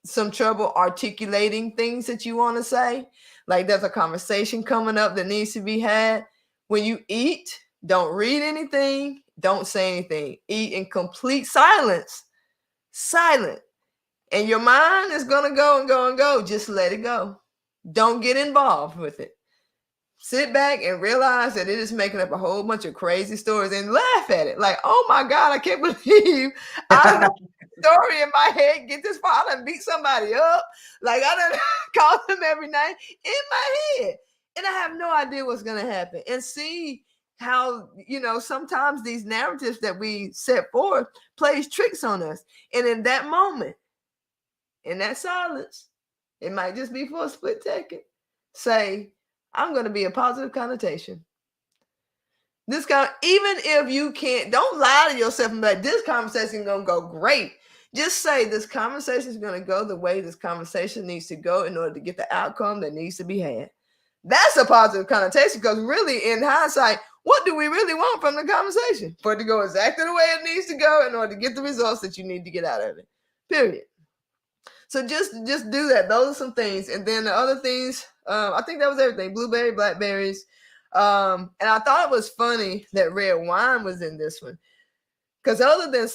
some trouble articulating things that you want to say, like there's a conversation coming up that needs to be had, when you eat, don't read anything, don't say anything. Eat in complete silence. Silent. And your mind is going to go and go and go. Just let it go. Don't get involved with it. sit back and realize that it is making up a whole bunch of crazy stories and laugh at it. Like, oh my God, I can't believe I done story in my head get this far. I done beat somebody up. Like I done call them every night in my head. And I have no idea what's going to happen. And see how, sometimes these narratives that we set forth plays tricks on us. And in that moment, in that silence, it might just be for a split second, say, I'm going to be a positive connotation. Even if you can't, don't lie to yourself and be like, this conversation is going to go great. Just say this conversation is going to go the way this conversation needs to go in order to get the outcome that needs to be had. That's a positive connotation, because really, in hindsight, what do we really want from the conversation? For it to go exactly the way it needs to go in order to get the results that you need to get out of it. Period. So just do that. Those are some things. And then the other things, I think that was everything. Blueberry, blackberries. And I thought it was funny that red wine was in this one. Because other than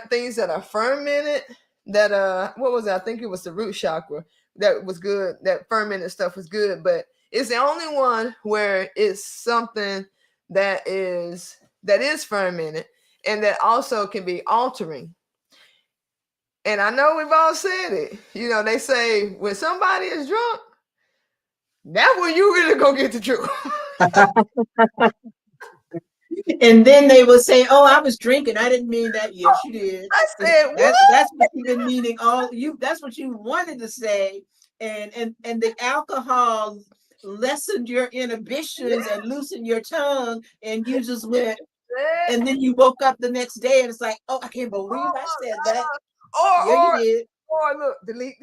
things that are fermented, that, what was it? I think it was the root chakra that was good. That fermented stuff was good. But it's the only one where it's something that is fermented and that also can be altering. And I know we've all said it. They say when somebody is drunk, that's when you really gonna get the truth.
And then they will say, "Oh, I was drinking. I didn't mean that." Yes, you did.
I said, what?
That's what you've been meaning that's what you wanted to say. And the alcohol lessened your inhibitions and loosened your tongue, and you just went. And then you woke up the next day and it's like, oh, I can't believe I said that. Yeah, you did.
Or look, delete.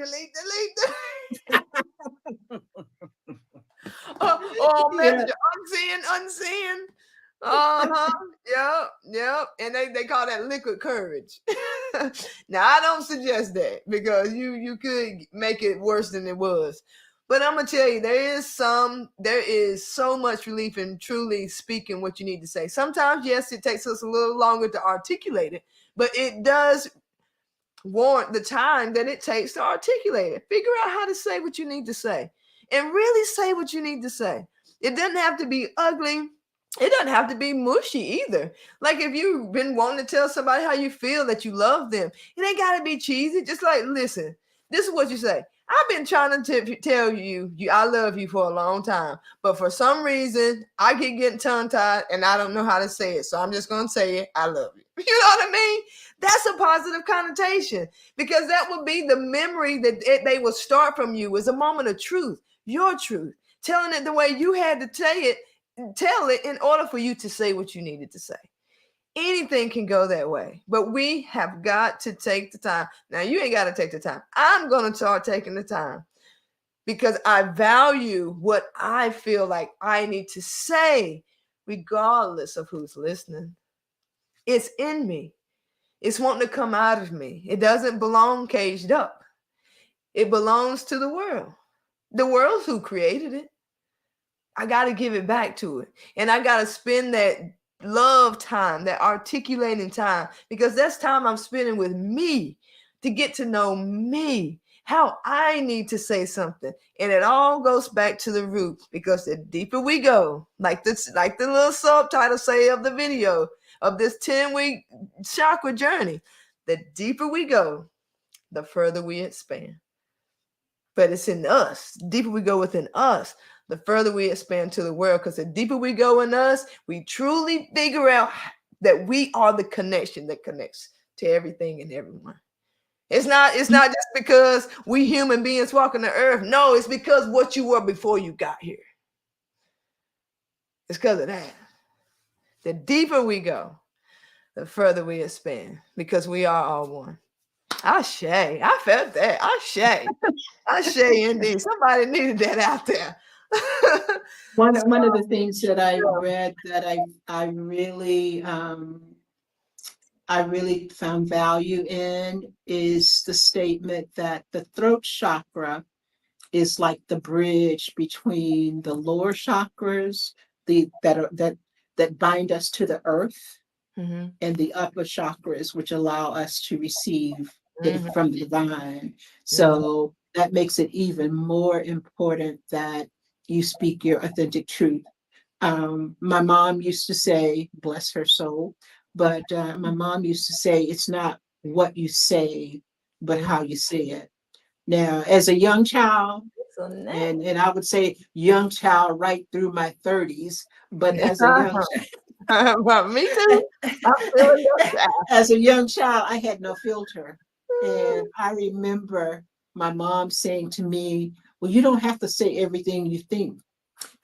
Messenger, unseen. Yep. And they call that liquid courage. Now I don't suggest that, because you could make it worse than it was. But I'm gonna tell you, there is so much relief in truly speaking what you need to say. Sometimes, yes, it takes us a little longer to articulate it, but it does warrant the time that it takes to articulate it. Figure out how to say what you need to say, and really say what you need to say. It doesn't have to be ugly. It doesn't have to be mushy either. Like if you've been wanting to tell somebody how you feel, that you love them, it ain't got to be cheesy. Just like, listen, this is what you say. I've been trying to tell you I love you for a long time, but for some reason I keep getting tongue-tied and I don't know how to say it. So I'm just going to say it. I love you. You know what I mean? That's a positive connotation, because that would be the memory that they will start from you as a moment of truth, your truth, telling it the way you had to tell it in order for you to say what you needed to say. Anything can go that way, but we have got to take the time. Now, you ain't got to take the time. I'm going to start taking the time, because I value what I feel like I need to say, regardless of who's listening. It's in me. It's wanting to come out of me. It doesn't belong caged up. It belongs to the world. The world's who created it. I got to give it back to it. And I got to spend that love time, that articulating time, because that's time I'm spending with me to get to know me, how I need to say something. And it all goes back to the root, because the deeper we go, like the little subtitle say of the video of this 10-week chakra journey, the deeper we go, the further we expand. But it's in us. The deeper we go within us, the further we expand to the world, because the deeper we go in us, we truly figure out that we are the connection that connects to everything and everyone. It's not just because we human beings walking the earth. No, it's because what you were before you got here. It's because of that. The deeper we go, the further we expand, because we are all one. Ashe. I felt that. Ashe indeed. Somebody needed that out there.
One of the things that I read that I really found value in is the statement that the throat chakra is like the bridge between the lower chakras, that bind us to the earth,
Mm-hmm.
and the upper chakras, which allow us to receive from the divine.
Mm-hmm.
So that makes it even more important that you speak your authentic truth. My mom used to say, bless her soul, but my mom used to say, it's not what you say, but how you say it. Now, as a young child,
So nice.
and I would say young child right through my 30s, but as a young
Well, me too. I'm feeling your
as a young child, I had no filter. And I remember my mom saying to me, well, you don't have to say everything you think.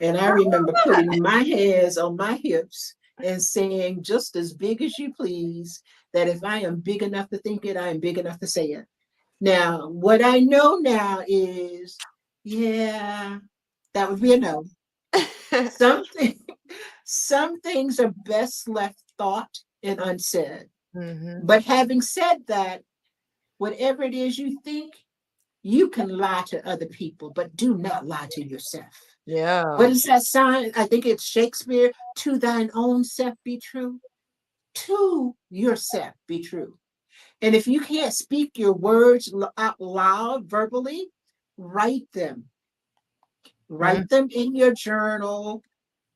And I remember putting my hands on my hips and saying, just as big as you please, that if I am big enough to think it, I am big enough to say it. Now, what I know now is, yeah, that would be a no. Something, some things are best left thought and unsaid.
Mm-hmm.
But having said that, whatever it is you think, you can lie to other people, but do not lie to yourself.
Yeah.
What is that sign? I think it's Shakespeare. To thine own self be true. To yourself be true. And if you can't speak your words out loud verbally, write them. Write them in your journal.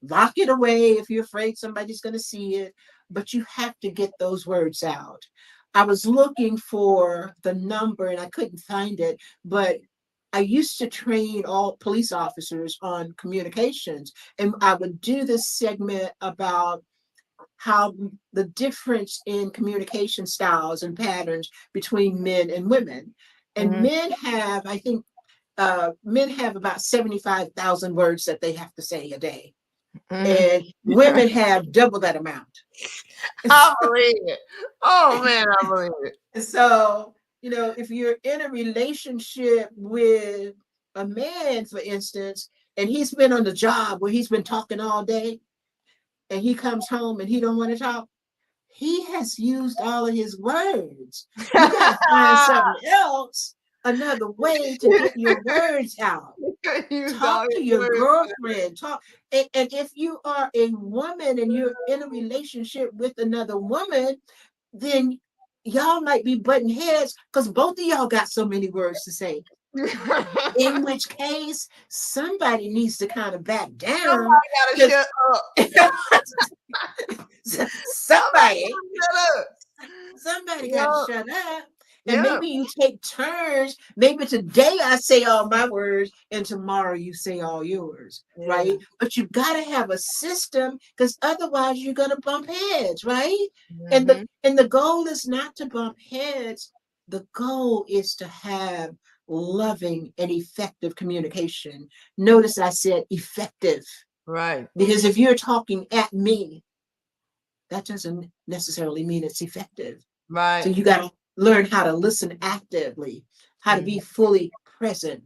Lock it away if you're afraid somebody's going to see it. But you have to get those words out. I was looking for the number and I couldn't find it, but I used to train all police officers on communications. And I would do this segment about how the difference in communication styles and patterns between men and women. And men have, I think, men have about 75,000 words that they have to say a day. And women have double that amount.
I believe it. Oh man, I believe it.
So, you know, if you're in a relationship with a man, for instance, and he's been on the job where he's been talking all day, and he comes home and he don't want to talk, he has used all of his words. You got to find something else, another way to get your words out. Talk to your girlfriend. Talk, and if you are a woman and you're in a relationship with another woman, then y'all might be butting heads because both of y'all got so many words to say. In which case, somebody needs to kind of back down.
Somebody gotta shut up.
Somebody got to shut up. And maybe you take turns. Maybe today I say all my words and tomorrow you say all yours, right? But you got to have a system because otherwise you're going to bump heads, right? And the goal is not to bump heads. The goal is to have loving and effective communication. Notice I said effective.
Right.
Because if you're talking at me, that doesn't necessarily mean it's effective.
Right.
So you got to learn how to listen actively, how to be fully present.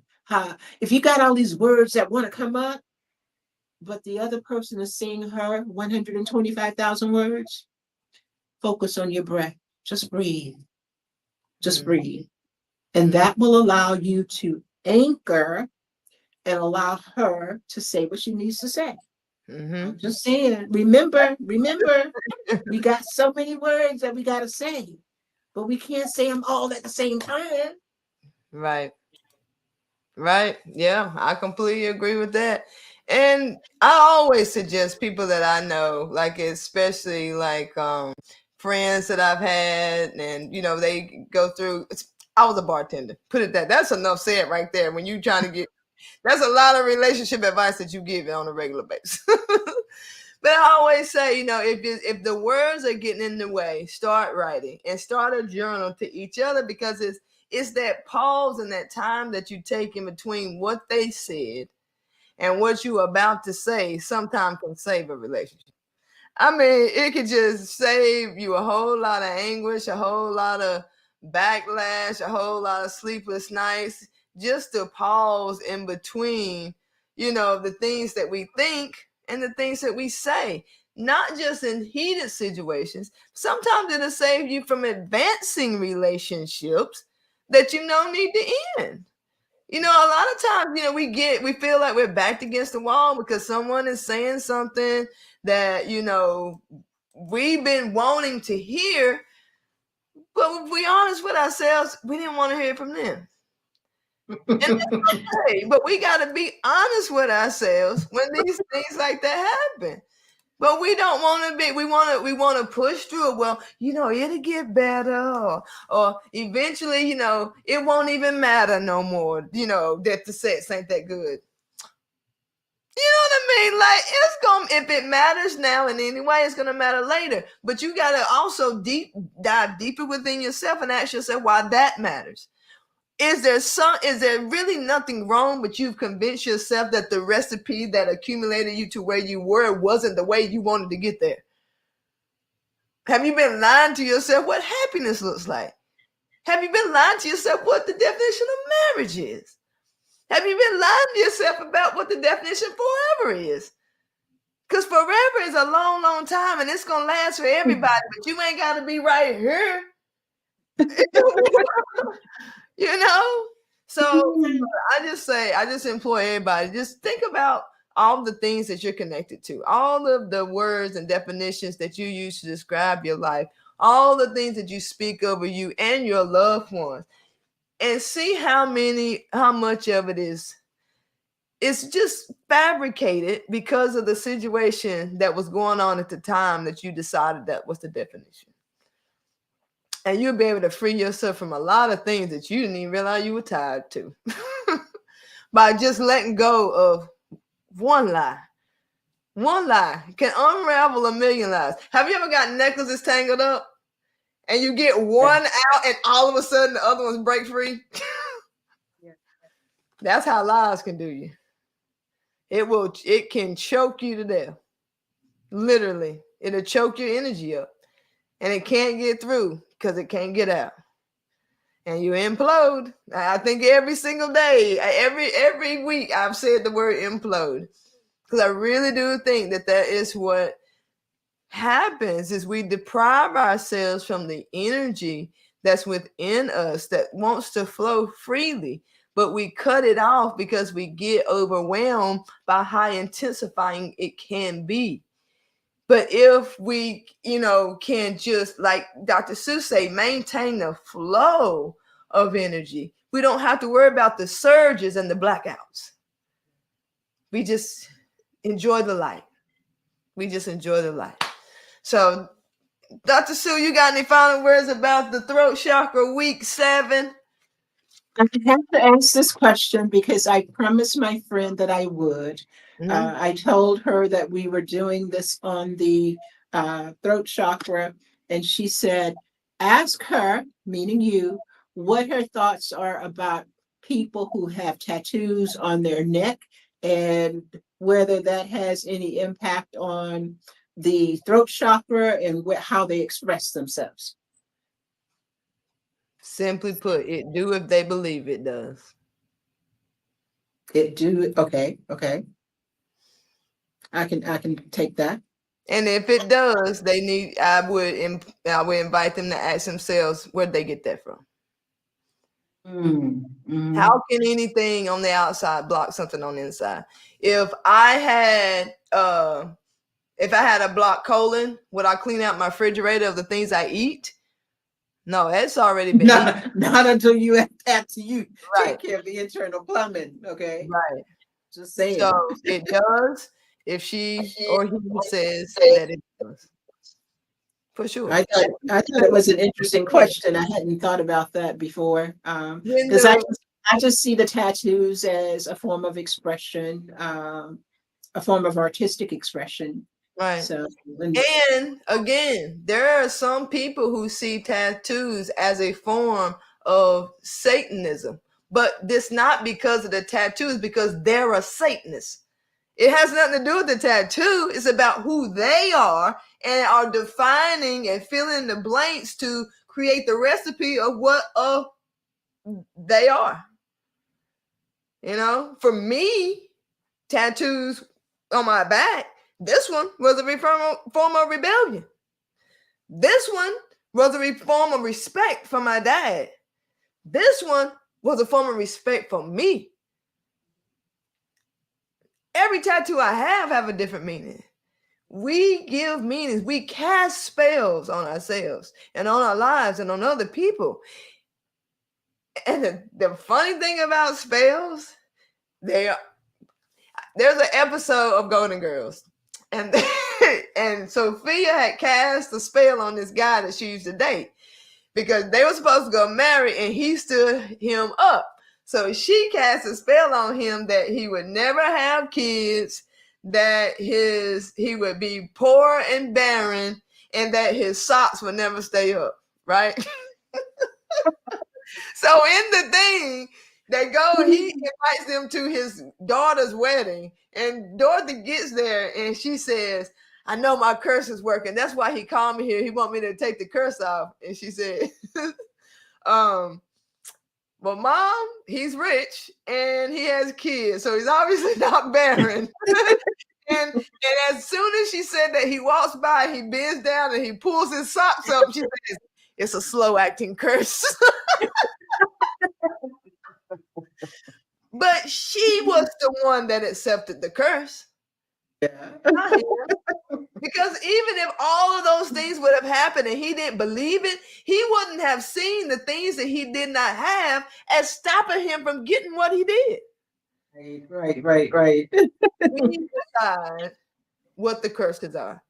If you got all these words that want to come up, but the other person is saying her 125,000 words, focus on your breath. Just breathe. Just breathe. And that will allow you to anchor and allow her to say what she needs to say. I'm just saying, remember, we got so many words that we got to say, but we can't say them all at the same time.
Right. Right. Yeah, I completely agree with that. And I always suggest people that I know, like especially like friends that I've had, and you know, they go through. I was a bartender. Put it that's enough said right there. When you trying to get, that's a lot of relationship advice that you give on a regular basis. But I always say, you know, if the words are getting in the way, start writing and start a journal to each other, because it's that pause and that time that you take in between what they said and what you're about to say sometimes can save a relationship. I mean, it could just save you a whole lot of anguish, a whole lot of backlash, a whole lot of sleepless nights, just to pause in between, you know, the things that we think and the things that we say, not just in heated situations. Sometimes it'll save you from advancing relationships that you know need to end. You know, a lot of times, you know, we feel like we're backed against the wall because someone is saying something that, you know, we've been wanting to hear, but if we're honest with ourselves, we didn't want to hear it from them. And that's okay, but we got to be honest with ourselves when these things like that happen. But we don't want to be. We want to push through it. Well, it'll get better, or eventually, it won't even matter no more. That the sex ain't that good. You know what I mean? Like, it's gonna, if it matters now in any way, it's gonna matter later. But you gotta also dive deeper within yourself and ask yourself why that matters. Is there really nothing wrong, but you've convinced yourself that the recipe that accumulated you to where you were wasn't the way you wanted to get there? Have you been lying to yourself what happiness looks like? Have you been lying to yourself what the definition of marriage is? Have you been lying to yourself about what the definition of forever is? Because forever is a long, long time, and it's going to last for everybody, but you ain't got to be right here. So I just implore everybody, just think about all the things that you're connected to, all of the words and definitions that you use to describe your life, all the things that you speak over you and your loved ones, and see how much of it is. It's just fabricated because of the situation that was going on at the time that you decided that was the definition. And you'll be able to free yourself from a lot of things that you didn't even realize you were tied to by just letting go of one lie. One lie can unravel a million lies. Have you ever got necklaces tangled up and you get one out and all of a sudden the other ones break free?
Yeah.
That's how lies can do you. It can choke you to death. Literally, it'll choke your energy up and it can't get through because it can't get out. And you implode. I think every single day, every week, I've said the word implode because I really do think that is what happens is we deprive ourselves from the energy that's within us that wants to flow freely, but we cut it off because we get overwhelmed by how intensifying it can be. But if we, can just, like Dr. Seuss say, maintain the flow of energy, we don't have to worry about the surges and the blackouts. We just enjoy the light. So, Dr. Sue, you got any final words about the throat chakra week 7?
I have to ask this question because I promised my friend that I would.
Mm-hmm.
I told her that we were doing this on the throat chakra, and she said, ask her, meaning you, what her thoughts are about people who have tattoos on their neck and whether that has any impact on the throat chakra and how they express themselves.
Simply put, it do if they believe it does.
It do. Okay. I can take that.
And if it does, I would invite them to ask themselves where they get that from.
Mm-hmm.
How can anything on the outside block something on the inside? If I had a blocked colon, would I clean out my refrigerator of the things I eat? No, it's already been eaten.
Not until you after you
Right.
take care of the internal plumbing. Okay.
Right.
Just saying.
So it does if she or he says that it does. For sure.
I thought it was an interesting question. I hadn't thought about that before. Because I just see the tattoos as a form of expression, a form of artistic expression.
Right.
So,
and again, there are some people who see tattoos as a form of Satanism, but this not because of the tattoos, because they're a Satanist. It has nothing to do with the tattoo. It's about who they are and are defining and filling the blanks to create the recipe of what they are. For me, tattoos on my back, this one was a form of rebellion. This one was a form of respect for my dad. This one was a form of respect for me. Every tattoo I have a different meaning. We give meanings. We cast spells on ourselves and on our lives and on other people. And the funny thing about spells, there's an episode of Golden Girls, and and Sophia had cast a spell on this guy that she used to date because they were supposed to go marry, and he stood him up. So she cast a spell on him that he would never have kids, that he would be poor and barren, and that his socks would never stay up, right? So in the thing, he invites them to his daughter's wedding, and Dorothy gets there and she says, I know my curse is working. That's why he called me here. He want me to take the curse off. And she said, well, Mom, he's rich and he has kids, so he's obviously not barren. And as soon as she said that, he walks by, he bends down and he pulls his socks up. She says, it's a slow acting curse. But she was the one that accepted the curse.
Yeah.
Because even if all of those things would have happened and he didn't believe it, he wouldn't have seen the things that he did not have as stopping him from getting what he did.
Right.
We decide what the curses are.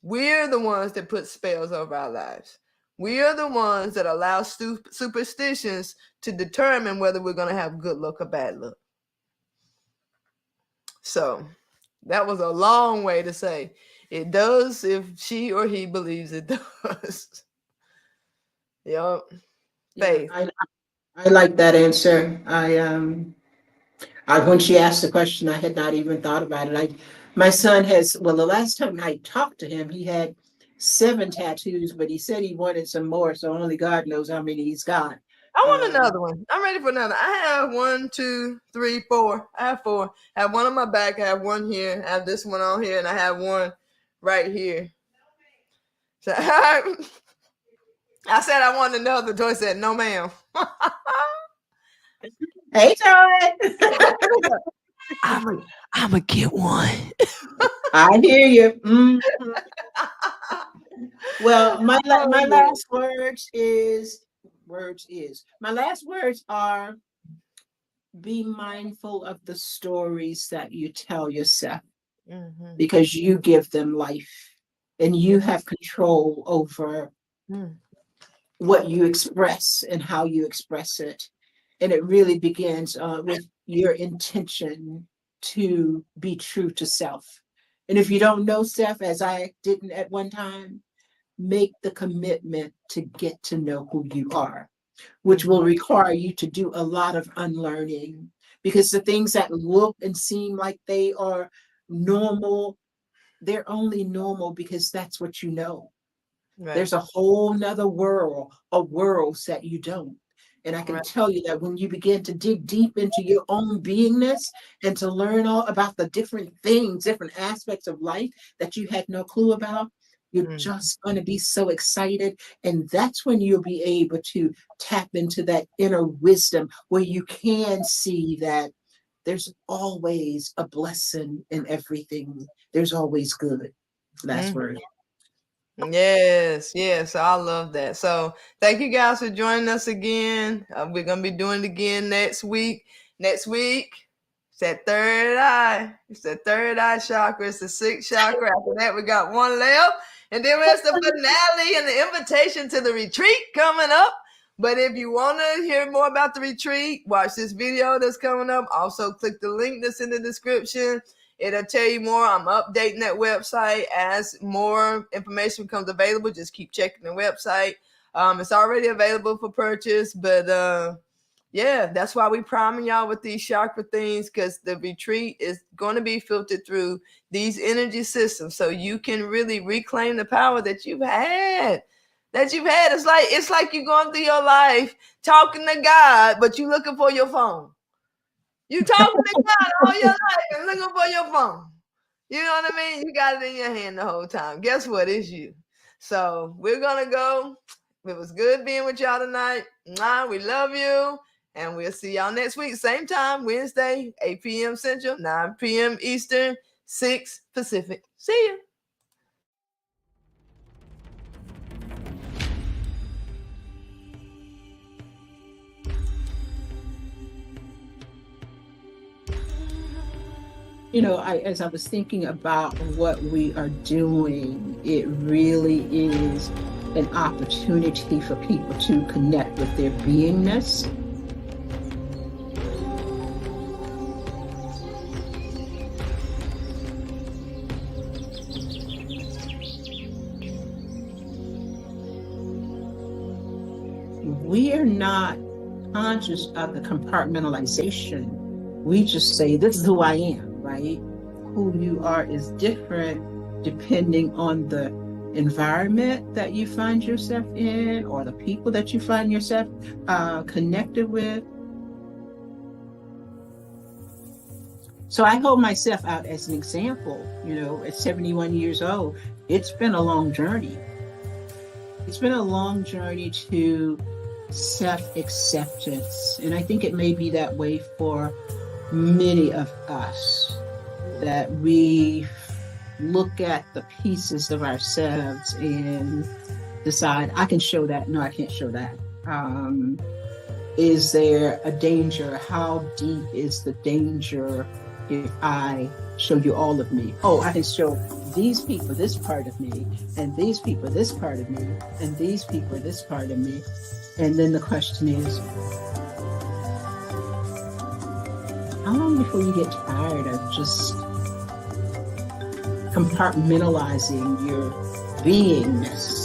We're the ones that put spells over our lives. We are the ones that allow superstitions to determine whether we're going to have good luck or bad luck. So that was a long way to say it does if she or he believes it does. Yep. Faith.
Yeah, I like that answer. When she asked the question, I had not even thought about it. My son the last time I talked to him, he had 7 tattoos, but he said he wanted some more, so only God knows how many he's got.
I want another one. I'm ready for another. I have 1, 2, 3, 4. I have 4. I have one on my back. I have one here. I have this one on here, and I have one right here. So I said I want another. Joy said, "No, ma'am."
Hey, Joy.
I'm gonna get one.
I hear you. Mm-hmm. Well, my last words are be mindful of the stories that you tell yourself, because you give them life and you have control over what you express and how you express it. And it really begins with your intention to be true to self. And if you don't know self, as I didn't at one time, make the commitment to get to know who you are, which will require you to do a lot of unlearning, because the things that look and seem like they are normal, they're only normal because that's what you know. Right. There's a whole nother world of worlds that you don't. And I can tell you that when you begin to dig deep into your own beingness and to learn all about the different things, different aspects of life that you had no clue about, you're just going to be so excited. And that's when you'll be able to tap into that inner wisdom where you can see that there's always a blessing in everything. There's always good. Last word.
Yes, I love that. So thank you guys for joining us again. We're gonna be doing it again next week. It's that third eye. It's the third eye chakra. It's the 6th chakra. After that, we got one left, and then there's the finale and the invitation to the retreat coming up. But if you want to hear more about the retreat, watch this video that's coming up. Also, click the link that's in the description. It'll tell you more. I'm updating that website as more information becomes available. Just keep checking the website. It's already available for purchase, but yeah, that's why we priming y'all with these chakra things, because the retreat is going to be filtered through these energy systems, so you can really reclaim the power that you've had. It's like you're going through your life talking to God, but you're looking for your phone. You talking to God all your life and looking for your phone. You know what I mean? You got it in your hand the whole time. Guess what? It's you. So we're going to go. It was good being with y'all tonight. We love you. And we'll see y'all next week. Same time, Wednesday, 8 p.m. Central, 9 p.m. Eastern, 6 Pacific. See you.
As I was thinking about what we are doing, it really is an opportunity for people to connect with their beingness. We are not conscious of the compartmentalization. We just say, this is who I am, right? Who you are is different depending on the environment that you find yourself in or the people that you find yourself connected with. So I hold myself out as an example. At 71 years old, it's been a long journey. It's been a long journey to self-acceptance. And I think it may be that way for many of us, that we look at the pieces of ourselves and decide, I can show that. No, I can't show that. Is there a danger? How deep is the danger if I show you all of me? Oh, I can show these people this part of me, and these people this part of me, and these people this part of me. And then the question is, how long before you get tired of just compartmentalizing your beingness?